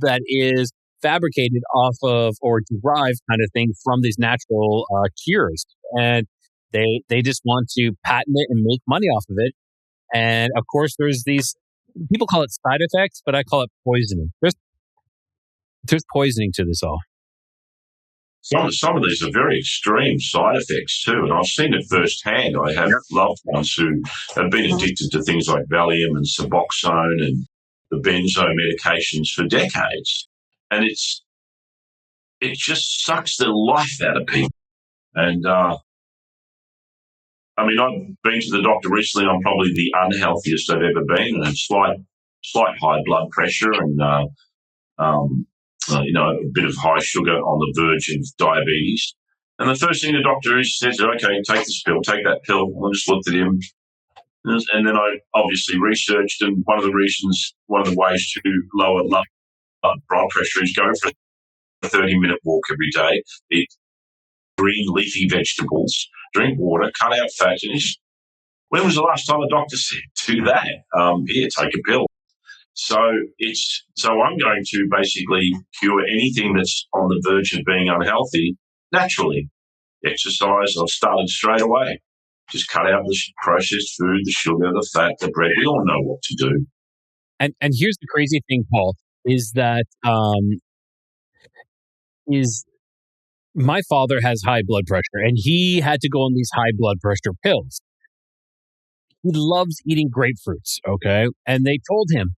that is fabricated off of or derived kind of thing from these natural cures. And they just want to patent it and make money off of it. And of course, there's these people call it side effects, but I call it poisoning. There's poisoning to this all. some of these are very extreme side effects too, and I've seen it firsthand. I have loved ones who have been addicted to things like Valium and Suboxone and the benzo medications for decades, and it just sucks the life out of people. And I mean, I've been to the doctor recently. I'm probably the unhealthiest I've ever been, and slight high blood pressure and a bit of high sugar on the verge of diabetes. And the first thing the doctor says, okay, take this pill, take that pill. I just looked at him. And then I obviously researched, and one of the ways to lower blood pressure is go for a 30-minute walk every day, eat green leafy vegetables, drink water, cut out fat. And when was the last time a doctor said, do that? Here, take a pill. So I'm going to basically cure anything that's on the verge of being unhealthy naturally. Exercise, I've started straight away. Just cut out the processed food, the sugar, the fat, the bread. We all know what to do. And here's the crazy thing, Paul, is that my father has high blood pressure, and he had to go on these high blood pressure pills. He loves eating grapefruits, okay? And they told him,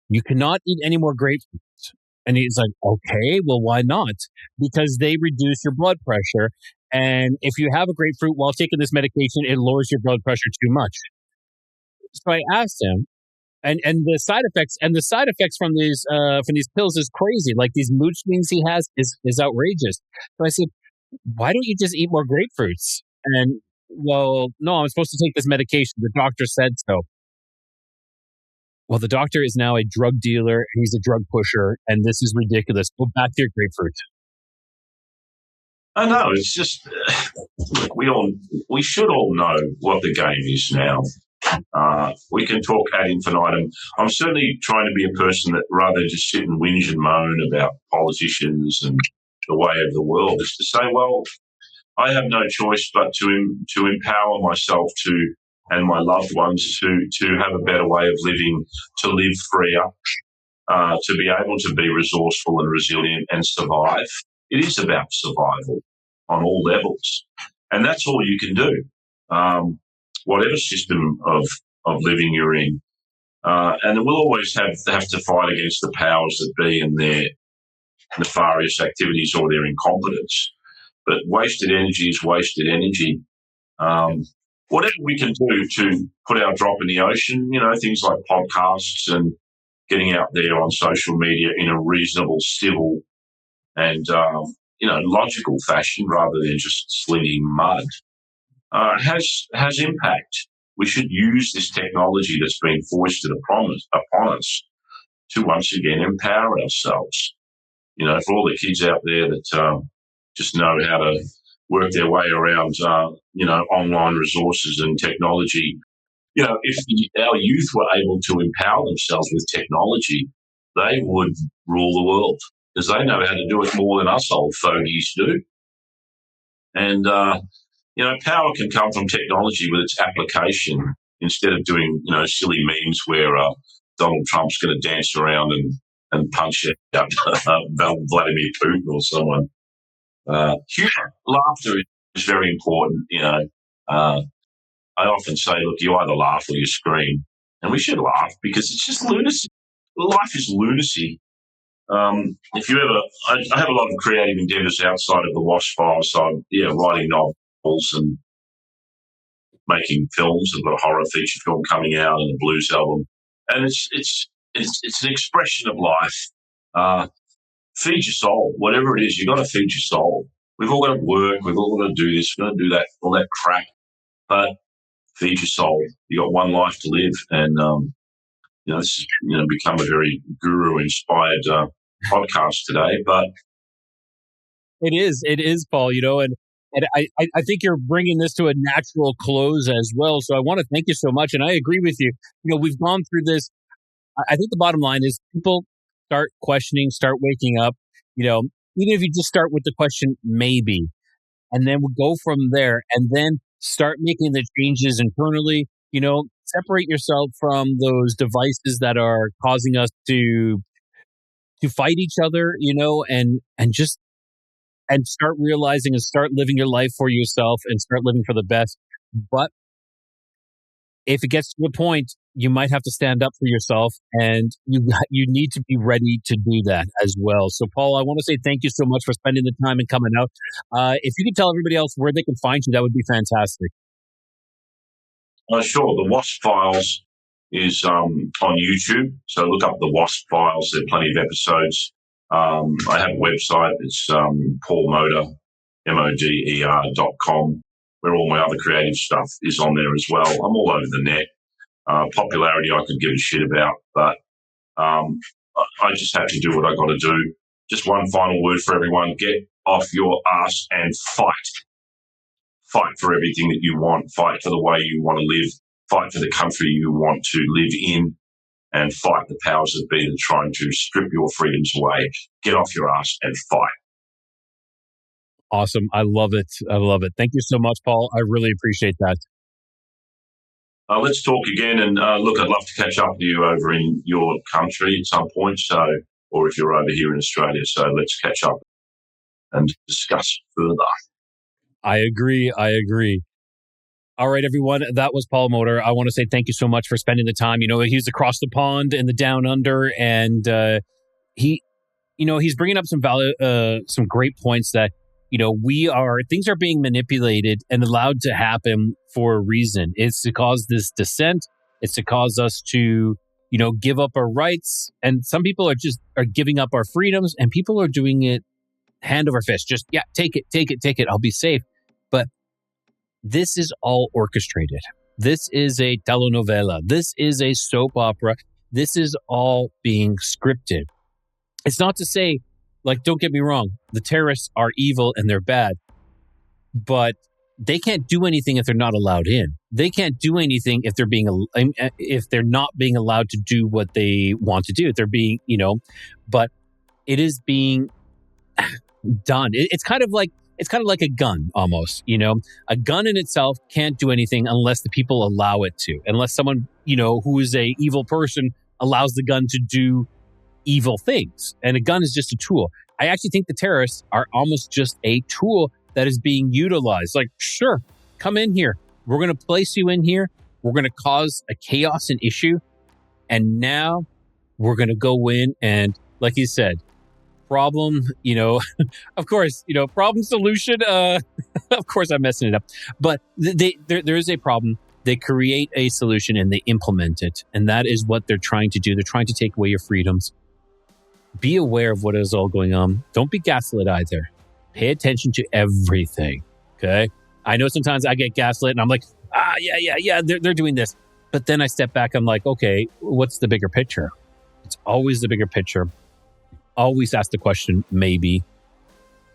you cannot eat any more grapefruits. And he's like, okay, well, why not? Because they reduce your blood pressure. And if you have a grapefruit while taking this medication, it lowers your blood pressure too much. So I asked him, and the side effects from these pills is crazy. Like these mood swings he has is outrageous. So I said, why don't you just eat more grapefruits? And well, no, I'm supposed to take this medication. The doctor said so. Well, the doctor is now a drug dealer. He's a drug pusher, and this is ridiculous. Go back to your grapefruit. I know. It's just we should all know what the game is now. We can talk ad infinitum. I'm certainly trying to be a person that rather than just sit and whinge and moan about politicians and the way of the world, is to say, well, I have no choice but to empower myself and my loved ones to have a better way of living, to live freer, to be able to be resourceful and resilient and survive. It is about survival on all levels. And that's all you can do, whatever system of living you're in. And we'll always have to fight against the powers that be and their nefarious activities or their incompetence. But wasted energy is wasted energy. Whatever we can do to put our drop in the ocean, things like podcasts and getting out there on social media in a reasonable, civil and, logical fashion rather than just slinging mud, has impact. We should use this technology that's been foisted upon us to once again empower ourselves. For all the kids out there that just know how to work their way around, online resources and technology. If our youth were able to empower themselves with technology, they would rule the world because they know how to do it more than us old fogies do. And, power can come from technology with its application instead of doing, silly memes where Donald Trump's going to dance around and punch out Vladimir Putin or someone. Humor, laughter is very important. I often say, look, you either laugh or you scream, and we should laugh because it's just lunacy. Life is lunacy. If you ever, I have a lot of creative endeavours outside of the Wash files. So I'm, writing novels and making films. I've got a horror feature film coming out and a blues album, and it's an expression of life. Feed your soul, whatever it is. You've got to feed your soul. We've all got to work. We've all got to do this. We've got to do that, all that crap. But feed your soul. You got one life to live, and this has become a very guru-inspired podcast today. But it is, Paul. And I think you're bringing this to a natural close as well. So I want to thank you so much, and I agree with you. We've gone through this. I think the bottom line is people start questioning, start waking up, even if you just start with the question, maybe, and then we'll go from there and then start making the changes internally, separate yourself from those devices that are causing us to fight each other, and just and start realizing and start living your life for yourself and start living for the best. But if it gets to a point, you might have to stand up for yourself, and you need to be ready to do that as well. So, Paul, I want to say thank you so much for spending the time and coming out. If you could tell everybody else where they can find you, that would be fantastic. Sure. The Wasp Files is on YouTube. So look up the Wasp Files. There are plenty of episodes. I have a website. It's Paul Moder, MODER.com, where all my other creative stuff is on there as well. I'm all over the net. Popularity I could give a shit about, but I just have to do what I got to do. Just one final word for everyone. Get off your ass and fight. Fight for everything that you want. Fight for the way you want to live. Fight for the country you want to live in. And fight the powers that be that are trying to strip your freedoms away. Get off your ass and fight. Awesome. I love it. I love it. Thank you so much, Paul. I really appreciate that. Let's talk again. And look, I'd love to catch up with you over in your country at some point. So, or if you're over here in Australia. So let's catch up and discuss further. I agree. All right, everyone. That was Paul Moder. I want to say thank you so much for spending the time. He's across the pond in the down under, and he's bringing up some great points that, things are being manipulated and allowed to happen for a reason. It's to cause this dissent. It's to cause us to, give up our rights. And some people are giving up our freedoms, and people are doing it hand over fist. Just, take it. I'll be safe. But this is all orchestrated. This is a telenovela. This is a soap opera. This is all being scripted. It's not to say, don't get me wrong, the terrorists are evil and they're bad, but they can't do anything if they're not allowed in. They can't do anything if they're not being allowed to do what they want to do. If they're being, but it is being done. It's kind of like a gun almost, a gun in itself can't do anything unless the people allow it to, unless someone, who is a evil person allows the gun to do evil things. And a gun is just a tool. I actually think the terrorists are almost just a tool that is being utilized. Sure, come in here. We're going to place you in here. We're going to cause a chaos and issue. And now we're going to go in and, like you said, problem, of course, problem solution. Of course, I'm messing it up. But there is a problem. They create a solution and they implement it. And that is what they're trying to do. They're trying to take away your freedoms. Be aware of what is all going on. Don't be gaslit either. Pay attention to everything. Okay? I know sometimes I get gaslit and I'm like, yeah, they're doing this. But then I step back. I'm like, okay, what's the bigger picture? It's always the bigger picture. Always ask the question, maybe,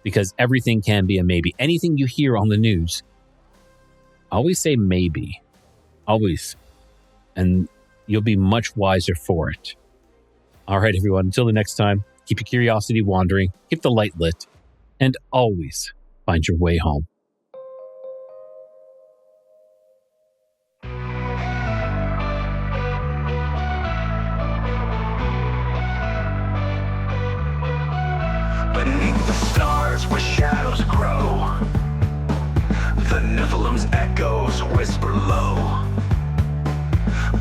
because everything can be a maybe. Anything you hear on the news, always say maybe. Always. And you'll be much wiser for it. All right, everyone. Until the next time, keep your curiosity wandering, keep the light lit, and always find your way home. Beneath the stars where shadows grow, the Nephilim's echoes whisper low.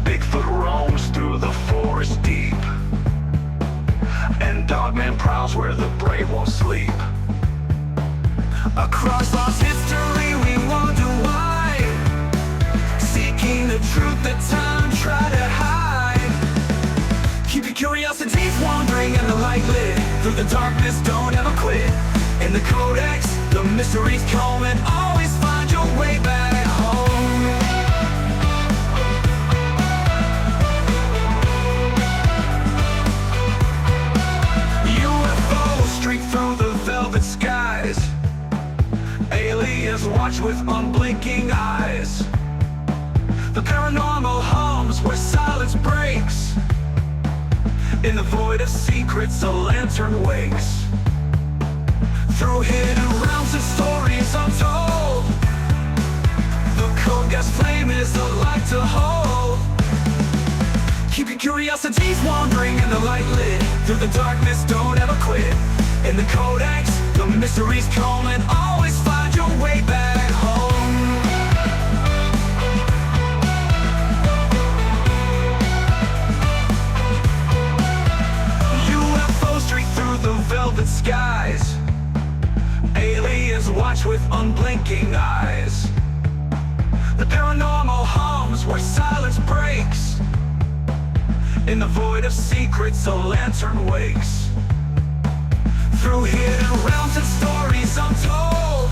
Bigfoot roams through the forest deep, and Dogman prowls where the brave won't sleep. Across lost history we wonder why, seeking the truth that time tried to hide. Keep your curiosities wandering and the light lit. Through the darkness, don't ever quit. In the Codex, the mysteries come, and always find your way back home. UFOs streak through the velvet skies. Aliens watch with unblinking eyes. The paranormal hums where silence breaks. In the void of secrets, a lantern wakes. Through hidden realms and stories untold, the Codex flame is a light to hold. Keep your curiosities wandering and the light lit. Through the darkness, don't ever quit. In the Codex, the mysteries come and always find your way back home. UFO streak through the velvet skies, aliens watch with unblinking eyes. The paranormal hums where silence breaks. In the void of secrets, a lantern wakes. Through hidden realms and stories untold,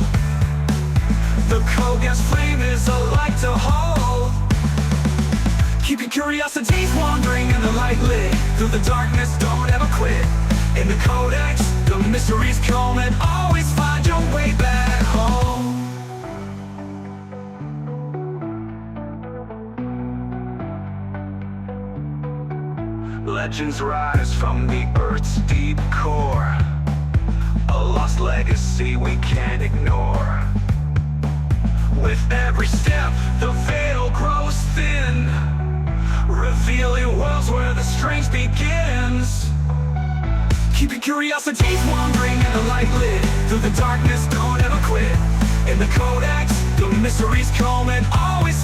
the Codex flame is a light to hold. Keep your curiosities wandering and the light lit. Through the darkness, don't ever quit. In the Codex, the mysteries come and always find your way back home. Legends rise from the earth's deep core, a lost legacy we can't ignore. With every step, the veil grows thin, revealing worlds where the strange begins. Keep your curiosities wandering and the light lit. Through the darkness, don't ever quit. In the Codex, the mysteries come and always